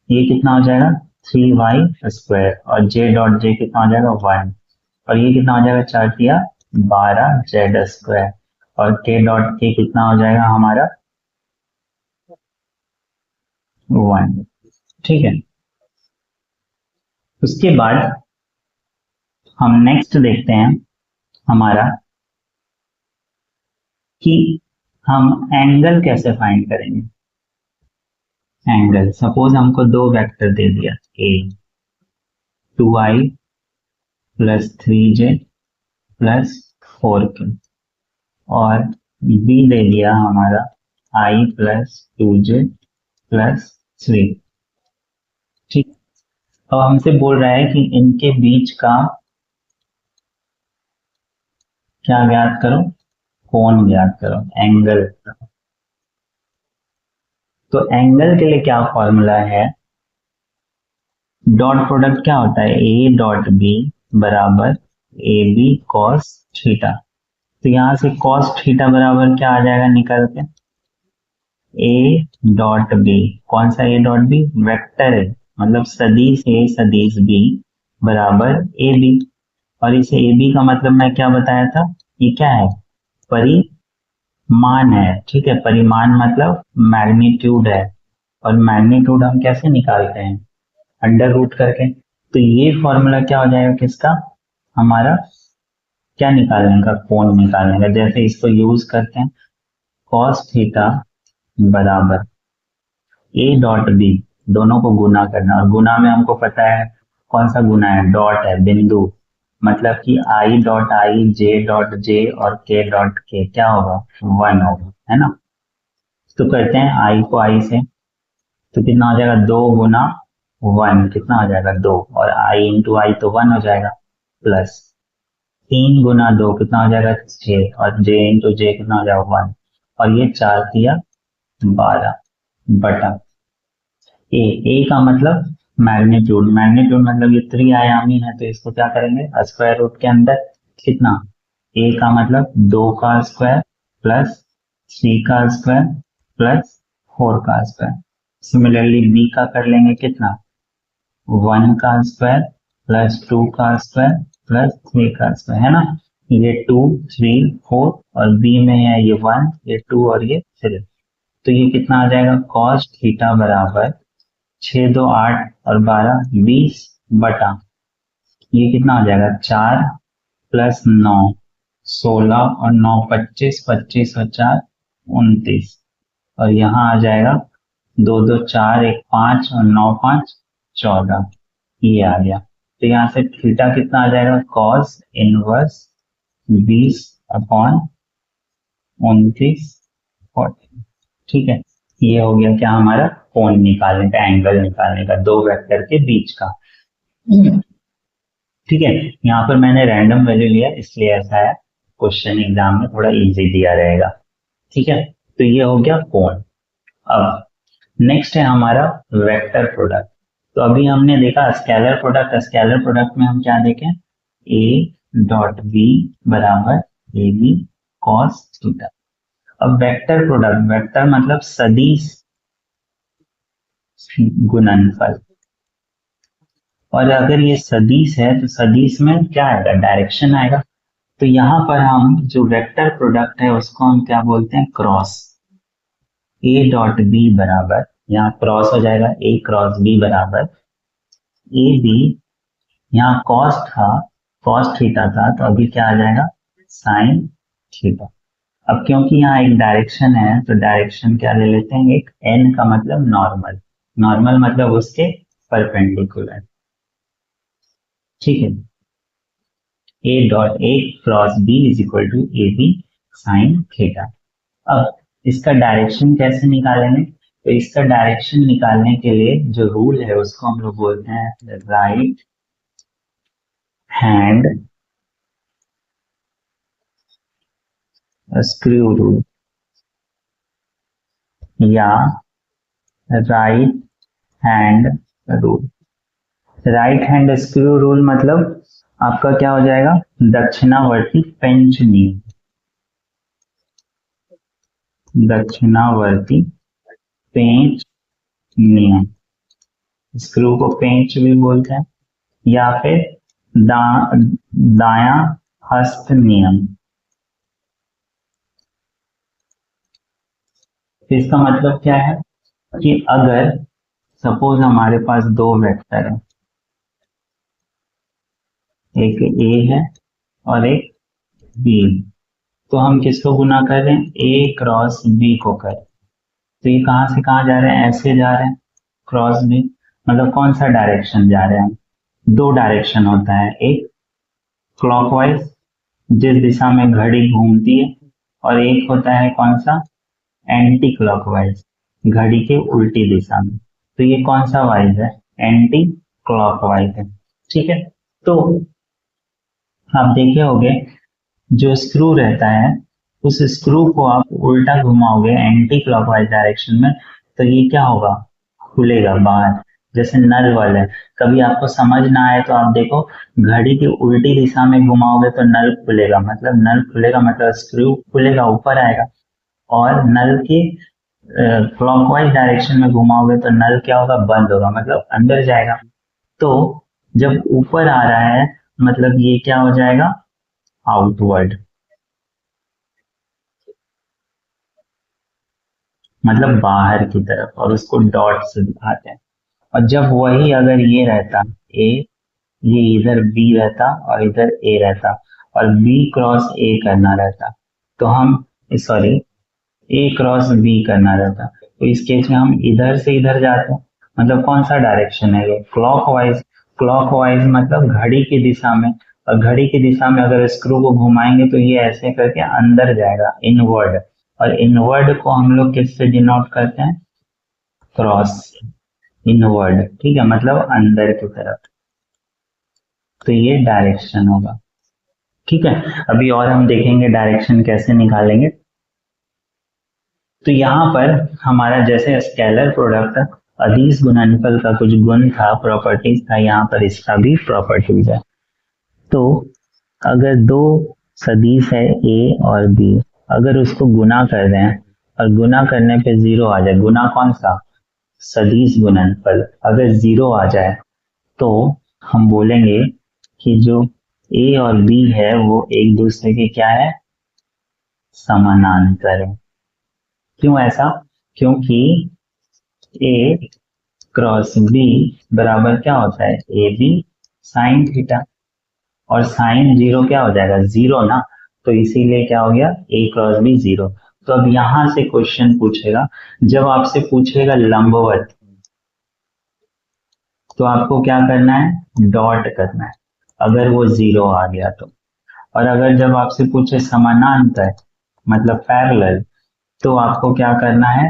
ये कितना हो जाएगा 3y स्क्वायर, और जे डॉट जे कितना हो जाएगा 1, और ये कितना हो जाएगा 4 12 z स्क्वायर, और के डॉट के कितना हो जाएगा हमारा 1। ठीक है, उसके बाद हम नेक्स्ट देखते हैं हमारा कि हम एंगल कैसे फाइंड करेंगे। एंगल, सपोज हमको दो वेक्टर दे दिया, a 2i plus 3j plus 4k, और b दे दिया हमारा i प्लस 2j प्लस 3। ठीक, अब हमसे बोल रहा है कि इनके बीच का क्या ज्ञात करो, कोण ज्ञात करो, एंगल। तो एंगल के लिए क्या फॉर्मूला है, डॉट प्रोडक्ट क्या होता है, ए डॉट बी बराबर ए बी कॉस थीटा। तो यहां से कॉस थीटा बराबर क्या आ जाएगा निकल के, ए डॉट बी, कौन सा ए डॉट बी, वेक्टर है, मतलब सदिश ए सदिश बी बराबर ए बी, और इसे ए बी का मतलब मैं क्या बताया था, ये क्या है, परिमाण है। ठीक है, परिमाण मतलब मैग्नीट्यूड है, और मैग्नीट्यूड हम कैसे निकालते हैं, अंडर रूट करके। तो ये फॉर्मूला क्या हो जाएगा किसका, हमारा क्या निकालने का, कोण निकालने का। जैसे इसको यूज करते हैं, कॉस थीटा बराबर ए डॉट बी, दोनों को गुना करना, और गुना में हमको पता है कौन सा गुना है, डॉट है, बिंदु, मतलब कि I dot I, J dot J और के डॉट के क्या होगा, 1 होगा, है ना। तो करते हैं आई को आई से, तो कितना हो जाएगा, 2 गुना 1 कितना हो जाएगा 2, और आई इंटू आई तो 1 हो जाएगा, प्लस 3 गुना 2 कितना हो जाएगा 6, और जे इंटू जे कितना हो जाएगा 1, और ये 4 तिया 12 बटा ए का मतलब मैग्नीट्यूड, मैग्नीट्यूड मतलब ये त्रिआयामी है, तो इसको क्या करेंगे, स्क्वायर रूट के अंदर कितना, ए का मतलब 2 का स्क्वायर प्लस 3 का स्क्वायर प्लस 4 का स्क्वायर। सिमिलरली बी का कर लेंगे कितना, 1 का स्क्वायर प्लस 2 का स्क्वायर प्लस 3 का स्क्वायर, है ना। ये 2 3 4 और बी में है ये 1 ये 2 और ये 3, तो ये कितना आ जाएगा, कॉस थीटा बराबर 6 2 8 और 12 20 बटा, ये कितना हो जाएगा 4 + 9 16 और 9 25 25 और 4 29, और यहाँ आ जाएगा 2 2 4 1 5 और 9 5 14, ये आ गया। तो यहाँ से थीटा कितना आ जाएगा, कॉस इनवर्स 20/29 ठीक है। ये हो गया क्या हमारा, कोण निकालने का, एंगल निकालने का दो वेक्टर के बीच का, ठीक है। यहाँ पर मैंने रैंडम वैल्यू लिया इसलिए ऐसा है, क्वेश्चन एग्जाम में थोड़ा इजी दिया रहेगा, ठीक है। तो ये हो गया कोण। अब नेक्स्ट है हमारा वेक्टर प्रोडक्ट। तो अभी हमने देखा स्केलर प्रोडक्ट, स्केलर प्रोडक्ट में हम क्या देखें, ए डॉट बी बराबर ए बी कॉस थीटा। अब वेक्टर प्रोडक्ट, वेक्टर मतलब सदिश गुणनफल, और अगर ये सदिश है तो सदिश में क्या आएगा, डायरेक्शन आएगा। तो यहाँ पर हम जो वेक्टर प्रोडक्ट है उसको हम क्या बोलते हैं, क्रॉस। ए डॉट बी बराबर, यहाँ क्रॉस हो जाएगा ए क्रॉस बी बराबर ए बी, यहाँ कॉस था, कॉस थीटा था, तो अभी क्या आ जाएगा साइन थीटा। अब क्योंकि यहाँ एक डायरेक्शन है तो डायरेक्शन क्या ले लेते हैं, एक एन का मतलब नॉर्मल, नॉर्मल मतलब उसके परपेंडिकुलर, ठीक है। A dot A cross B is equal to A B sine theta. अब इसका डायरेक्शन कैसे निकालेंगे, तो इसका डायरेक्शन निकालने के लिए जो रूल है उसको हम लोग बोलते हैं राइट हैंड स्क्रू रूल या right hand rule. Right hand screw rule मतलब आपका क्या हो जाएगा, दक्षिणावर्ती पेंच नियम, दक्षिणावर्ती पेंच नियम, स्क्रू को पेंच भी बोलते हैं, या फिर दाया हस्त नियम। इसका मतलब क्या है कि अगर सपोज हमारे पास दो वेक्टर है, एक ए है और एक बी, तो हम किसको गुना कर रहे हैं, ए क्रॉस बी को कर, तो ये कहां से कहां जा रहे हैं, ऐसे जा रहे हैं क्रॉस बी, मतलब कौन सा डायरेक्शन जा रहे हैं, दो डायरेक्शन होता है, एक क्लॉकवाइज जिस दिशा में घड़ी घूमती है, और एक होता है कौन सा, एंटी क्लॉकवाइज घड़ी के उल्टी दिशा में। तो ये कौन सा वाइज है, एंटी क्लॉकवाइज है, ठीक है। तो आप देखे होंगे जो स्क्रू रहता है उस स्क्रू को आप उल्टा घुमाओगे एंटी क्लॉकवाइज डायरेक्शन में, तो ये क्या होगा, खुलेगा बाहर, जैसे नल वाला है। कभी आपको समझ ना आए तो आप देखो, घड़ी की उल्टी दिशा में घुमाओगे तो नल खुलेगा, मतलब नल खुलेगा मतलब स्क्रू खुलेगा ऊपर आएगा, और नल के क्लॉकवाइज डायरेक्शन में घुमाओगे तो नल क्या होगा, बंद होगा, मतलब अंदर जाएगा। तो जब ऊपर आ रहा है मतलब ये क्या हो जाएगा, आउटवर्ड, मतलब बाहर की तरफ, और उसको डॉट से दिखाते हैं। और जब वही अगर ये रहता ए, ये इधर बी रहता और इधर ए रहता, और बी क्रॉस ए करना रहता, तो हम सॉरी ए क्रॉस बी करना रहता, तो इस केस में हम इधर से इधर जाते हैं, मतलब कौन सा डायरेक्शन है ये, क्लॉकवाइज, क्लॉकवाइज मतलब घड़ी की दिशा में, और घड़ी की दिशा में अगर स्क्रू को घुमाएंगे तो ये ऐसे करके अंदर जाएगा, इनवर्ड। और इनवर्ड को हम लोग किससे डिनोट करते हैं? क्रॉस, इनवर्ड, ठीक है, मतलब अंदर की तरफ। तो ये डायरेक्शन होगा, ठीक है। अभी और हम देखेंगे डायरेक्शन कैसे निकालेंगे। तो यहाँ पर हमारा जैसे स्केलर प्रोडक्ट अदिश गुणनफल का कुछ गुण था, प्रॉपर्टीज था, यहाँ पर इसका भी प्रॉपर्टीज है। तो अगर दो सदिश है ए और बी, अगर उसको गुना कर दें और गुना करने पे जीरो आ जाए, गुना कौन सा? सदिश गुणनफल, अगर जीरो आ जाए तो हम बोलेंगे कि जो ए और बी है वो एक दूसरे के क्या है? समानांतर है। क्यों ऐसा? क्योंकि ए क्रॉस बी बराबर क्या होता है? ए बी साइन थीटा, और साइन जीरो क्या हो जाएगा? जीरो ना। तो इसीलिए क्या हो गया? ए क्रॉस बी जीरो। तो अब यहां से क्वेश्चन पूछेगा, जब आपसे पूछेगा लंबवत, तो आपको क्या करना है? डॉट करना है, अगर वो जीरो आ गया तो। और अगर जब आपसे पूछे समानांतर मतलब पैरेलल, तो आपको क्या करना है?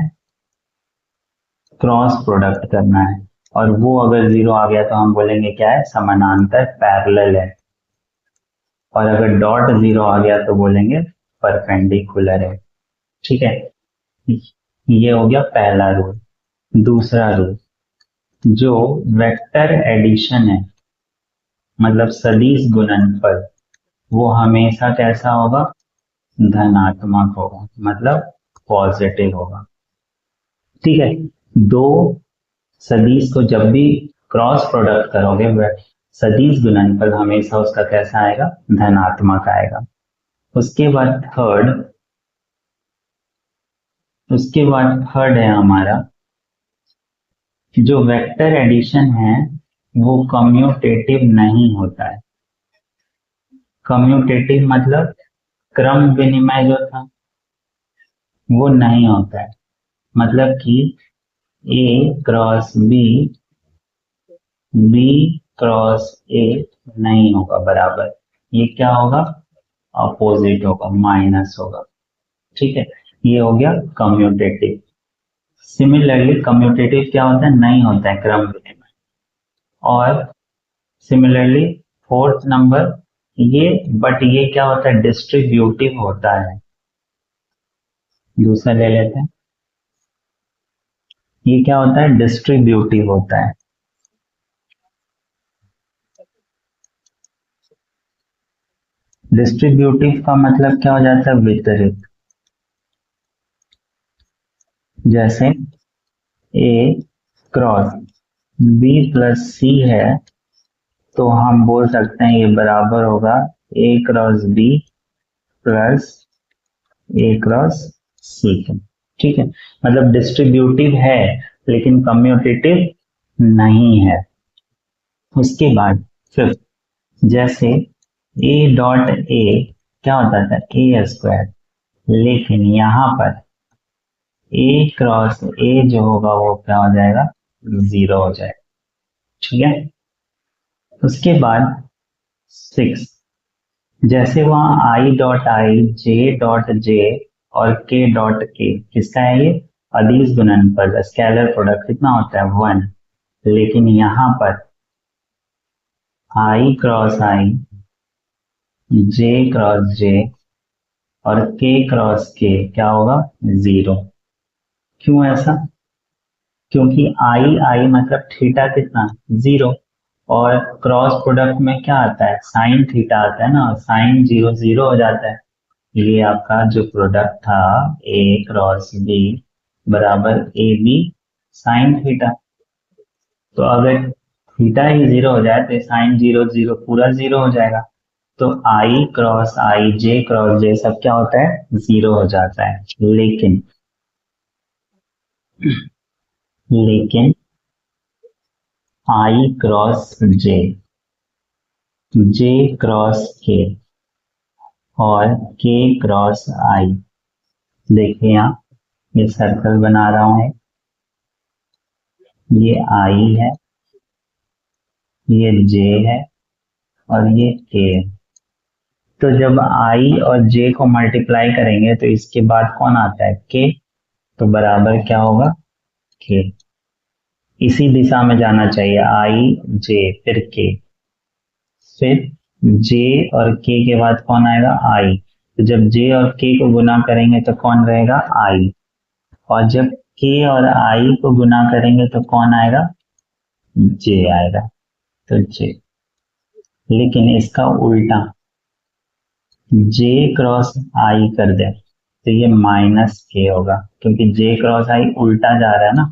क्रॉस प्रोडक्ट करना है, और वो अगर जीरो आ गया तो हम बोलेंगे क्या है? समानांतर पैरेलल है। और अगर डॉट जीरो आ गया तो बोलेंगे परपेंडिकुलर है, ठीक है। ये हो गया पहला रूल। दूसरा रूल, जो वेक्टर एडिशन है मतलब सदिश गुणनफल, वो हमेशा कैसा होगा? धनात्मक होगा, मतलब पॉजिटिव होगा, ठीक है। दो सदिश को जब भी क्रॉस प्रोडक्ट करोगे, वह सदिश गुणनफल हमेशा उसका कैसा आएगा? धनात्मक आएगा। उसके बाद थर्ड है हमारा, जो वेक्टर एडिशन है वो कम्यूटेटिव नहीं होता है। कम्यूटेटिव मतलब क्रम विनिमय जो था वो नहीं होता है, मतलब कि A cross B, B cross A नहीं होगा बराबर, ये क्या होगा? अपोजिट होगा, माइनस होगा, ठीक है। ये हो गया कम्यूटेटिव। सिमिलरली कम्यूटेटिव क्या होता है? नहीं होता है क्रम विनिमय। और सिमिलरली फोर्थ नंबर, ये बट ये क्या होता है? डिस्ट्रीब्यूटिव होता है। दूसरा ले लेते हैं, ये क्या होता है? डिस्ट्रीब्यूटिव होता है। डिस्ट्रीब्यूटिव का मतलब क्या हो जाता है? वितरित। जैसे ए क्रॉस बी प्लस सी है, तो हम बोल सकते हैं ये बराबर होगा ए क्रॉस बी प्लस ए क्रॉस सी के, ठीक है। मतलब डिस्ट्रीब्यूटिव है लेकिन कम्यूटेटिव नहीं है। उसके बाद फिफ्थ, जैसे ए डॉट ए क्या होता था? ए स्क्वायर, लेकिन यहाँ पर ए क्रॉस ए जो होगा वो क्या हो जाएगा? जीरो हो जाएगा, ठीक है। उसके बाद सिक्स, जैसे वहां I dot I, J dot J और के डॉट के किसका है? ये अदिश गुणनफल, स्केलर प्रोडक्ट कितना होता है? वन। लेकिन यहाँ पर आई क्रॉस आई, जे क्रॉस जे और के क्रॉस के क्या होगा? जीरो। क्यों ऐसा? क्योंकि आई आई मतलब थीटा कितना? जीरो। और क्रॉस प्रोडक्ट में क्या आता है? साइन थीटा आता है ना, साइन जीरो जीरो हो जाता है। ये आपका जो प्रोडक्ट था ए क्रॉस बी बराबर ए बी साइन थीटा। तो अगर थीटा ही जीरो हो जाए तो साइन जीरो जीरो पूरा जीरो हो जाएगा। तो आई क्रॉस आई, जे क्रॉस जे सब क्या होता है? जीरो हो जाता है। लेकिन आई क्रॉस जे, जे क्रॉस के और के क्रॉस आई, देखिए यहाँ ये सर्कल बना रहा हूं, ये आई है ये J है और ये K है। तो जब I और J को मल्टीप्लाई करेंगे तो इसके बाद कौन आता है? K। तो बराबर क्या होगा? K। इसी दिशा में जाना चाहिए, I J फिर K, फिर J और K के बाद कौन आएगा? I। तो जब J और K को गुना करेंगे तो कौन रहेगा? I। और जब K और I को गुना करेंगे तो कौन आएगा? J आएगा। तो J। लेकिन इसका उल्टा J क्रॉस I कर दे तो ये माइनस K होगा, क्योंकि J क्रॉस I उल्टा जा रहा है ना।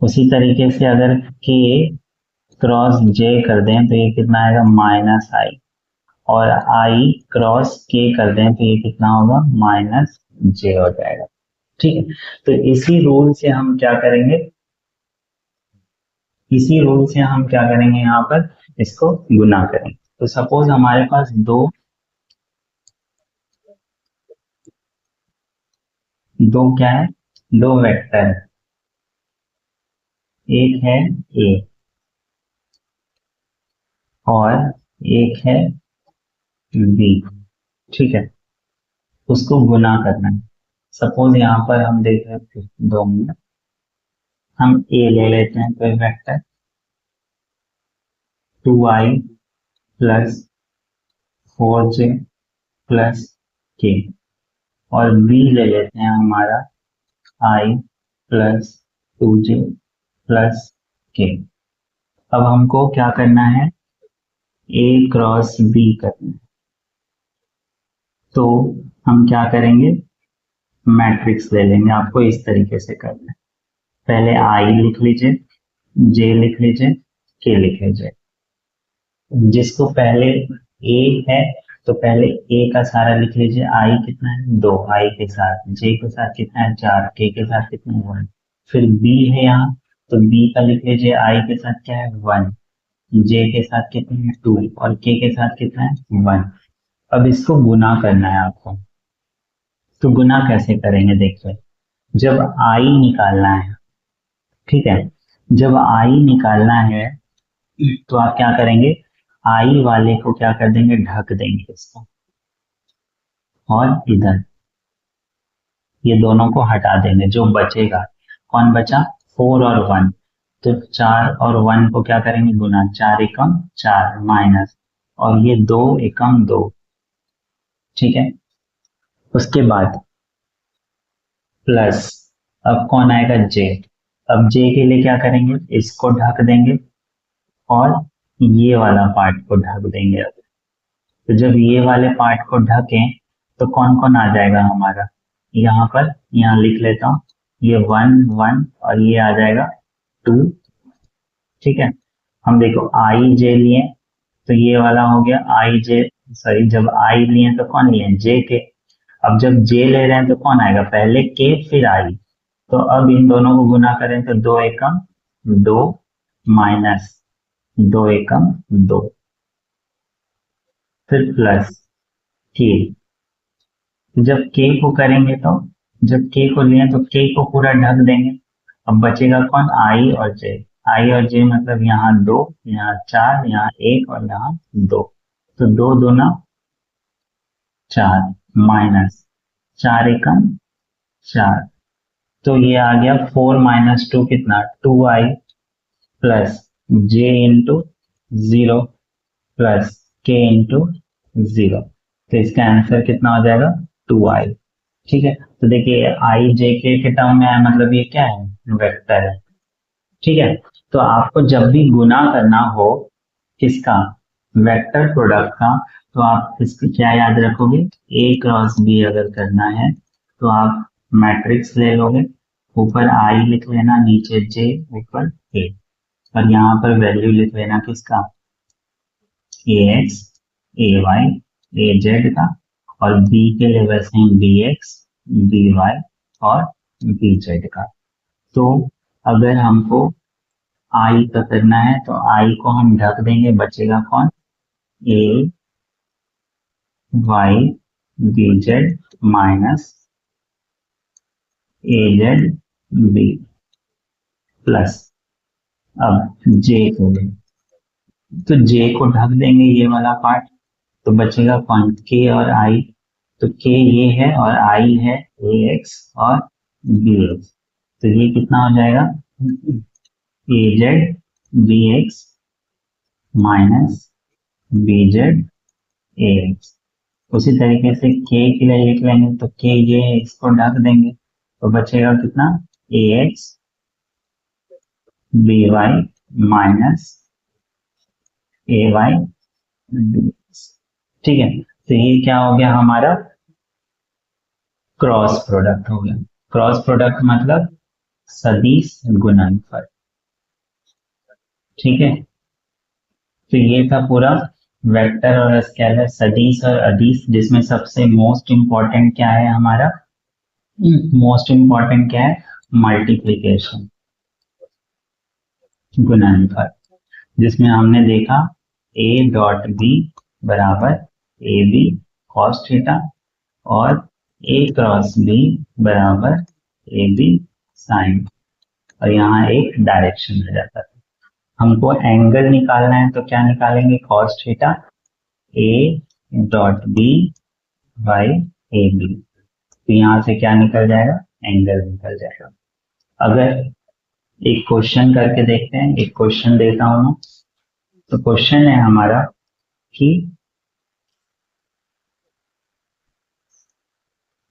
उसी तरीके से अगर K क्रॉस J कर दें तो ये कितना आएगा? Minus I। और I क्रॉस K कर दें तो ये कितना होगा? माइनस J हो जाएगा। ठीक है, तो इसी रूल से हम क्या करेंगे यहाँ पर? इसको गुना करेंगे। तो सपोज हमारे पास दो क्या है? दो वेक्टर है। एक है A और एक है B। ठीक है, उसको गुना करना है। सपोज यहाँ पर हम देख रहे थे 2 मिनट, हम A ले लेते हैं, कोई vector 2i plus 4j plus k, और B ले लेते हैं हमारा i plus 2j plus k। अब हमको क्या करना है? A क्रॉस B करना है। तो हम क्या करेंगे? मैट्रिक्स ले लेंगे। आपको इस तरीके से करना है, पहले I लिख लीजिए, J लिख लीजिए, K लिख लीजिए। जिसको पहले A है तो पहले A का सारा लिख लीजिए। I कितना है? 2, I के साथ, J के साथ कितना है? 4, K के साथ कितना है? 1। फिर B है यहाँ, तो B का लिख लीजिए। I के साथ क्या है? 1। J के साथ कितना है? 2 और K के साथ कितना है? 1। अब इसको गुना करना है आपको। तो गुना कैसे करेंगे? देखिए, जब I निकालना है, ठीक है, जब I निकालना है तो आप क्या करेंगे? आई वाले को क्या कर देंगे? ढक देंगे इसको। और इधर ये दोनों को हटा देंगे। जो बचेगा, कौन बचा? 4 और 1। तो 4 और 1 को क्या करेंगे? गुना। 4 एकम 4 माइनस, और ये 2 एकम 2। ठीक है, उसके बाद प्लस। अब कौन आएगा? जे। अब जे के लिए क्या करेंगे? इसको ढक देंगे और ये वाला पार्ट को ढक देंगे। तो जब ये वाले पार्ट को ढकें तो कौन कौन आ जाएगा हमारा? यहाँ पर, यहाँ लिख लेता हूँ, ये 1 1 और ये आ जाएगा 2। ठीक है, हम देखो आई जे लिए तो ये वाला हो गया आई जे, सॉरी, जब आई लिए तो कौन लिए? जे के। अब जब जे ले रहे हैं तो कौन आएगा? पहले के फिर आई। तो अब इन दोनों को गुना करें तो 2 एकम 2 माइनस 2 एकम 2, फिर प्लस के। जब के को करेंगे तो, जब के को लिए तो के को पूरा ढक देंगे। अब बचेगा कौन? आई और जे। आई और जे मतलब यहाँ 2, यहाँ 4, यहाँ 1 और यहाँ 2। तो 2 दूना 4 माइनस 4 एकम 4। तो ये आ गया 4 - 2 कितना? 2i plus J into 0 plus के इंटू 0। तो इसका आंसर कितना हो जाएगा? 2i। ठीक है, तो देखिए आई जे के टर्म में है, मतलब ये क्या है? वेक्टर है। ठीक है, तो आपको जब भी गुना करना हो किसका? वेक्टर प्रोडक्ट का, तो आप इसको क्या याद रखोगे? ए क्रॉस बी अगर करना है तो आप मैट्रिक्स ले लोगे, ऊपर आई लिख लेना, नीचे जे, ऊपर ए, और यहाँ पर वैल्यू लिख लेना किसका? ए एक्स, ए वाई, ए जेड का, और बी के लिए वैसे ही बी एक्स, बी वाई और बी जेड का। तो अगर हमको आई का करना है तो आई को हम ढक देंगे, बचेगा कौन? ए वाई बी जेड माइनस ए जेड बी प्लस अब जे को ले, तो जे को ढक देंगे ये वाला पार्ट, तो बचेगा कौन, के और आई। तो के ये है और आई है ए एक्स और बी एक्स, तो ये कितना हो जाएगा, A Z B X minus B Z A X. उसी तरीके से के के लिए लिख लेंगे, तो के ये एक्स को ढक देंगे, तो बचेगा कितना, ए एक्स बी वाई माइनस ए वाई बी एक्स। ठीक है, तो ये क्या हो गया हमारा, क्रॉस प्रोडक्ट हो गया। क्रॉस प्रोडक्ट मतलब सदिश गुणनफल। ठीक है, तो ये था पूरा वेक्टर और स्केलर, सदिश और अदिश, जिसमें सबसे मोस्ट इंपॉर्टेंट क्या है हमारा, मोस्ट इंपॉर्टेंट क्या है, मल्टीप्लीकेशन, गुणनफल, जिसमें हमने देखा ए डॉट बी बराबर ए बी कॉस थीटा और ए क्रॉस बी बराबर ए बी साइन, और यहाँ एक डायरेक्शन आ जाता है। हमको एंगल निकालना है, तो क्या निकालेंगे, cos theta A dot B by A B, तो यहाँ से क्या निकल जाएगा, एंगल निकल जाएगा। अगर एक क्वेश्चन करके देखते हैं, एक क्वेश्चन देता हूं मैं। तो क्वेश्चन है हमारा कि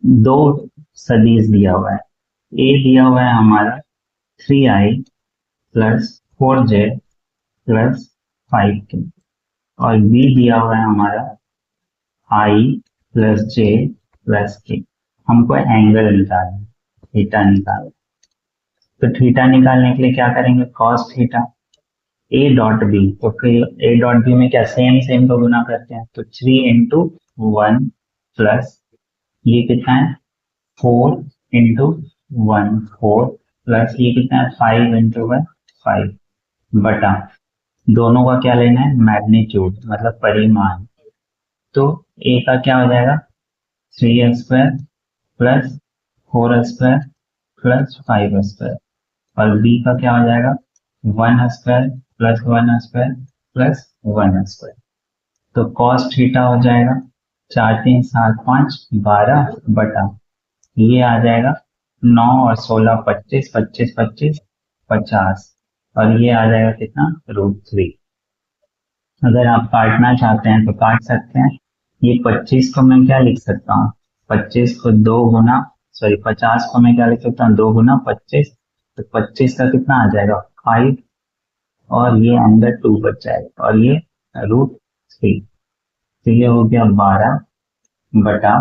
दो सदिश दिया हुआ है, ए दिया हुआ है हमारा 3i plus 4j plus 5k, और बी दिया हुआ है हमारा i plus j plus k। हमको एंगल निकालना है, थीटा निकालना है। तो थीटा निकालने के लिए क्या करेंगे, cos theta A dot B, तो ए डॉट बी में क्या सेम सेम को गुना करते हैं, तो 3 × 1 प्लस ये कितना है 4 × 1 4 प्लस ये कितना है 5 × 1 5 बटा, दोनों का क्या लेना है, मैग्नीट्यूड मतलब परिमाण। तो ए का क्या हो जाएगा 3 square plus 4 square plus 5 square, और बी का क्या हो जाएगा 1 square plus 1 square plus 1 square. तो कॉस थीटा हो जाएगा 4 3 7 5 12 बटा, ये आ जाएगा 9 और 16 25 25 25 50, और ये आ जाएगा कितना, √3। अगर आप काटना चाहते हैं तो काट सकते हैं। ये 25 को मैं क्या लिख सकता हूँ, 25 को 2 गुना, सॉरी 50 को मैं क्या लिख सकता हूँ, 2 गुना 25, तो 25 का कितना आ जाएगा 5, और ये अंदर 2 बच जाएगा, और ये √3। तो ये हो गया 12 बटा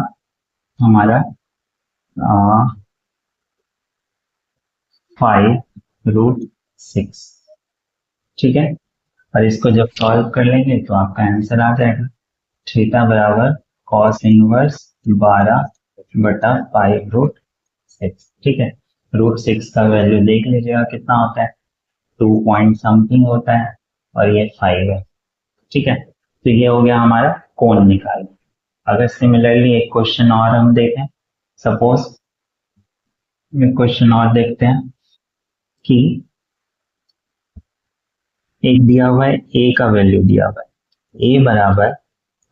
हमारा 5√6। ठीक है, और इसको जब सॉल्व कर लेंगे तो आपका आंसर आ जाएगा, थीटा बराबर कॉस इनवर्स 12 बटा 5√6। ठीक है, √6 का वैल्यू देख लीजिएगा कितना होता है, 2 पॉइंट समथिंग होता है, और ये 5 है। ठीक है, तो ये हो गया हमारा कोण निकाल। अगर सिमिलरली एक क्वेश्चन और हम देखें, सपोज एक क्वेश्चन और देखते हैं कि एक दिया हुआ है, ए का वैल्यू दिया हुआ है, ए बराबर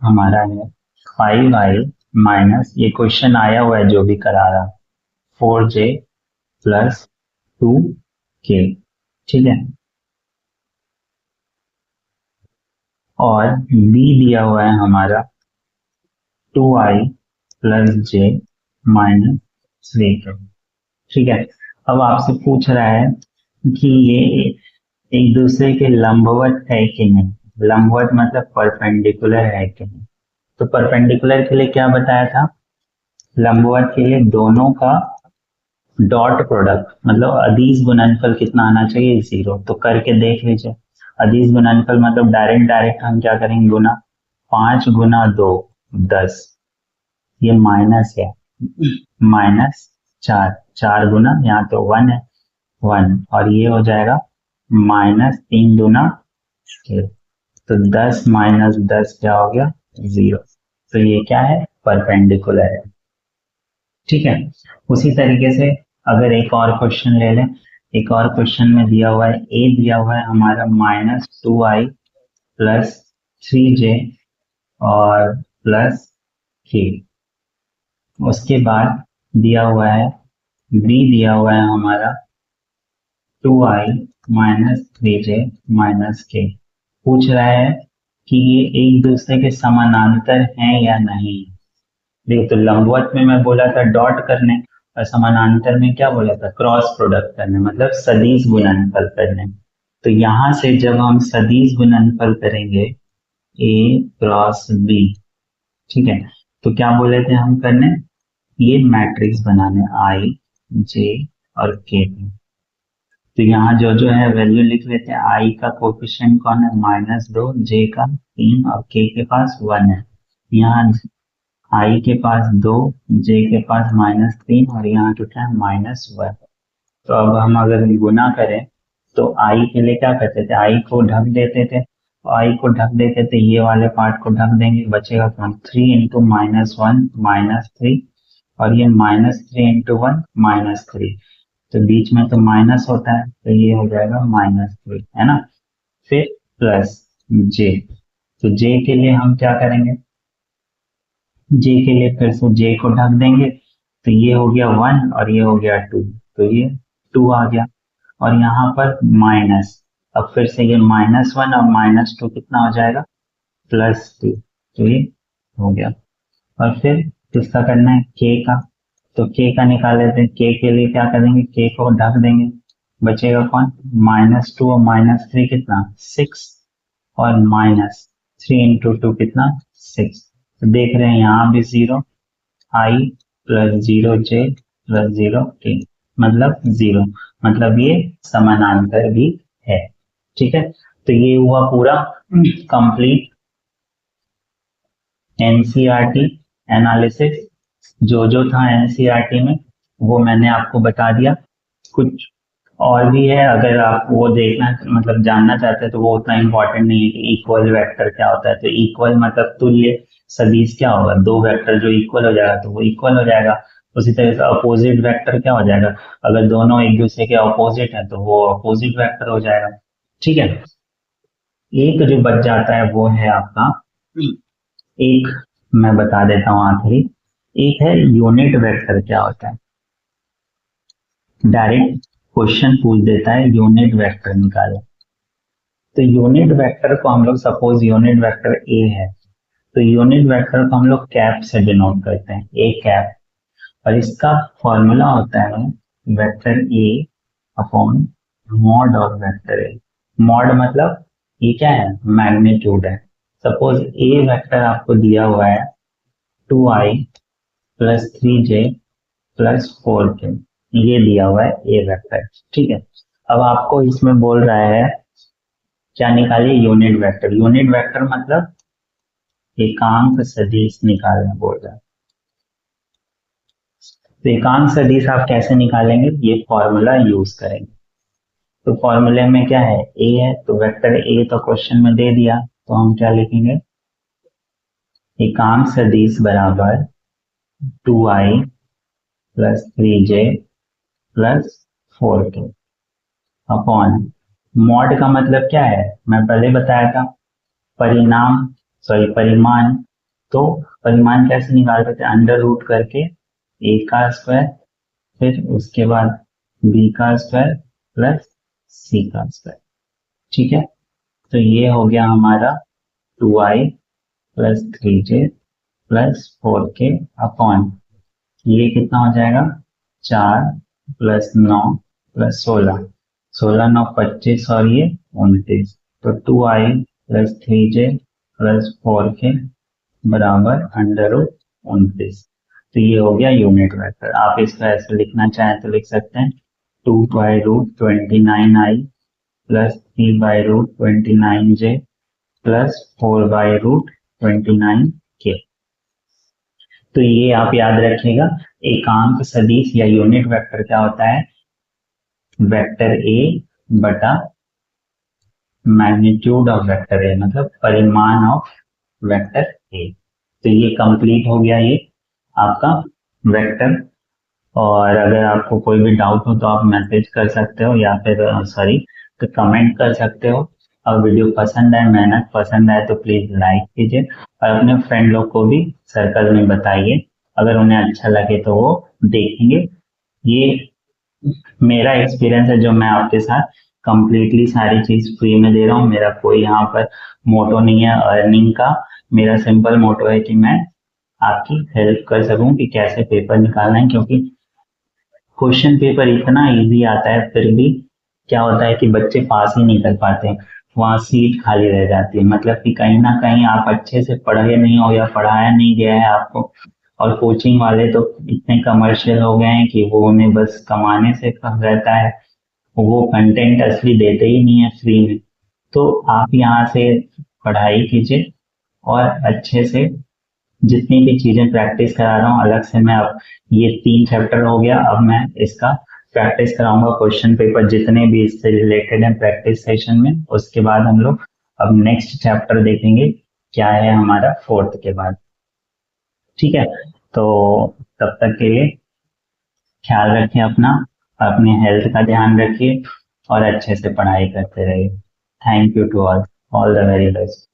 हमारा है 5i माइनस, ये क्वेश्चन आया हुआ है जो भी करा रहा, 4j प्लस 2k। ठीक है, और बी दिया हुआ है हमारा 2i plus j minus 3k। ठीक है, अब आपसे पूछ रहा है कि ये एक दूसरे के लंबवत है कि नहीं, लंबवत मतलब परपेंडिकुलर है कि नहीं। तो परपेंडिकुलर के लिए क्या बताया था, लंबवत के लिए दोनों का डॉट प्रोडक्ट मतलब अदिश गुणनफल कितना आना चाहिए, 0। तो करके देख लीजिए, अदिश गुणनफल मतलब डायरेक्ट डायरेक्ट हम क्या करेंगे, गुना 5 × 2 10, ये माइनस है, -4 4 गुना यहाँ तो 1 है 1, और ये हो जाएगा -3 × 6, तो 10 माइनस 10 क्या हो गया 0। तो ये क्या है, परपेंडिकुलर है। ठीक है, उसी तरीके से अगर एक और क्वेश्चन ले लें, एक और क्वेश्चन में दिया हुआ है, ए दिया हुआ है हमारा -2i प्लस 3j और प्लस k। उसके बाद दिया हुआ है, बी दिया हुआ है हमारा 2i minus 3j minus k। पूछ रहा है कि ये एक दूसरे के समानांतर हैं या नहीं। देखो, तो लंबवत में मैं बोला था डॉट करने, और समानांतर में क्या बोला था, क्रॉस प्रोडक्ट करने, मतलब सदिश गुणनफल करने। तो यहां से जब हम सदिश गुणनफल करेंगे ए क्रॉस बी, ठीक है, तो क्या बोले थे हम करने, ये मैट्रिक्स बनाने आई जे और के। तो यहाँ जो जो है वैल्यू लिख लेते हैं। आई का कोफिशिएंट कौन है, -2, जे का 3 और के पास 1 है। यहाँ आई के पास 2, जे के पास -3 और यहाँ कितना है -1। तो अब हम अगर गुना करें तो आई के लिए क्या करते थे, आई को ढक देते थे, आई को ढक देते थे, ये वाले पार्ट को ढक देंगे, बचेगा कौन, 3 इंटू -1 -3, और ये -3 इंटू 1 -3, तो बीच में तो माइनस होता है, तो ये हो जाएगा -3, है ना। फिर प्लस जे, तो जे के लिए हम क्या करेंगे, जे के लिए फिर से जे को ढक देंगे, तो ये हो गया 1 और ये हो गया 2, तो ये 2 आ गया। और यहाँ पर माइनस, अब फिर से ये -1 और -2 कितना हो जाएगा, +2, तो ये हो गया। और फिर किसका करना है, के का, तो के का निकाल लेते हैं। के के लिए क्या करेंगे, के को ढक देंगे, बचेगा कौन, -2 और -3 कितना 6, और -3 इंटू 2 कितना 6। तो देख रहे हैं यहाँ भी 0 आई प्लस 0 जे प्लस 0 के, मतलब 0, मतलब ये समानांतर भी है। ठीक है, तो ये हुआ पूरा कंप्लीट एनसीईआरटी एनालिसिस। जो था एनसीईआरटी में वो मैंने आपको बता दिया। कुछ और भी है, अगर आप वो देखना मतलब जानना चाहते हैं तो वो उतना इम्पोर्टेंट नहीं है कि इक्वल वेक्टर क्या होता है। तो इक्वल मतलब तुल्य सदिश क्या होगा, दो वेक्टर जो इक्वल हो जाएगा तो वो इक्वल हो जाएगा। उसी तरह से अपोजिट वेक्टर क्या हो जाएगा, अगर दोनों एक दूसरे के अपोजिट है तो वो अपोजिट वेक्टर हो जाएगा। ठीक है, एक जो बच जाता है वो है आपका, एक मैं बता देता हूँ आखिरी, एक है यूनिट वेक्टर क्या होता है। डायरेक्ट क्वेश्चन पूछ देता है यूनिट वेक्टर निकालो। तो यूनिट वेक्टर को हम लोग, सपोज यूनिट वेक्टर ए है, तो यूनिट वेक्टर को हम लोग कैप से डिनोट करते हैं, ए कैप, और इसका फॉर्मूला होता है vector A upon mod of vector A. Mod मतलब ये क्या है, मैग्नीट्यूड है। सपोज ए वेक्टर आपको दिया हुआ है 2i plus 3j plus 4k, ये दिया हुआ है ए वेक्टर। ठीक है, अब आपको इसमें बोल रहा है क्या निकालिए, यूनिट वेक्टर। यूनिट वेक्टर मतलब एकांक सदिश निकालना बोल रहा है। तो एकांक सदिश आप कैसे निकालेंगे, ये फॉर्मूला यूज करेंगे। तो फॉर्मूले में क्या है, ए है, तो वेक्टर ए तो क्वेश्चन में दे दिया, तो हम क्या लिखेंगे, एकांक सदिश बराबर 2i plus 3j plus 4k upon, mod का मतलब क्या है, मैं पहले बताया था, परिणाम, सॉरी परिमाण। तो परिमाण कैसे निकालते थे, अंडर रूट करके ए का स्क्वायर, फिर उसके बाद बी का स्क्वायर प्लस सी का स्क्वायर। ठीक है, तो ये हो गया हमारा 2i plus 3j plus 4k upon, ये कितना हो जाएगा, 4 प्लस 9 प्लस 16, 16 9 25 और ये 29, तो 2i plus 3j plus 4k बराबर अंडर रूट 29। तो ये हो गया यूनिट वेक्टर। आप इसको ऐसे लिखना चाहें तो लिख सकते हैं 2 by root 29i plus 3 by root 29j plus 4 by root 29k। तो ये आप याद रखिएगा, एकांक सदिश या यूनिट वेक्टर क्या होता है, वेक्टर ए बटा मैग्नीट्यूड ऑफ वेक्टर ए, मतलब परिमाण ऑफ वेक्टर ए। तो ये कंप्लीट हो गया ये आपका वेक्टर और अगर आपको कोई भी डाउट हो तो आप मैसेज कर सकते हो या फिर सॉरी तो कमेंट कर सकते हो। और वीडियो पसंद आए, मेहनत पसंद आए तो प्लीज लाइक कीजिए और अपने फ्रेंड लोग को भी सर्कल में बताइए। अगर उन्हें अच्छा लगे तो वो देखेंगे। ये मेरा एक्सपीरियंस है जो मैं आपके साथ कंप्लीटली सारी चीज फ्री में दे रहा हूँ। मेरा कोई यहाँ पर मोटो नहीं है अर्निंग का। मेरा सिंपल मोटो है कि मैं आपकी हेल्प कर सकूं कि कैसे पेपर निकालना है, क्योंकि क्वेश्चन पेपर इतना इजी आता है फिर भी क्या होता है कि बच्चे पास ही नहीं कर पाते, वहां सीट खाली रह जाती है। मतलब कि कहीं ना कहीं आप अच्छे से पढ़े नहीं हो या पढ़ाया नहीं गया है आपको। और कोचिंग वाले तो इतने कमर्शियल हो गए हैं कि वो उन्हें बस कमाने से कम रहता है, वो कंटेंट असली देते ही नहीं है फ्री में। तो आप यहाँ से पढ़ाई कीजिए और अच्छे से जितनी भी चीजें प्रैक्टिस करा रहा हूँ अलग से। मैं अब ये 3 चैप्टर हो गया, अब मैं इसका प्रैक्टिस कराऊंगा क्वेश्चन पेपर जितने भी इससे रिलेटेड हैं प्रैक्टिस सेशन में। उसके बाद हम लोग अब नेक्स्ट चैप्टर देखेंगे क्या है हमारा फोर्थ के बाद। ठीक है, तो तब तक के लिए ख्याल रखें अपना, अपनी हेल्थ का ध्यान रखिए और अच्छे से पढ़ाई करते रहिए। Thank you to all, all the very best.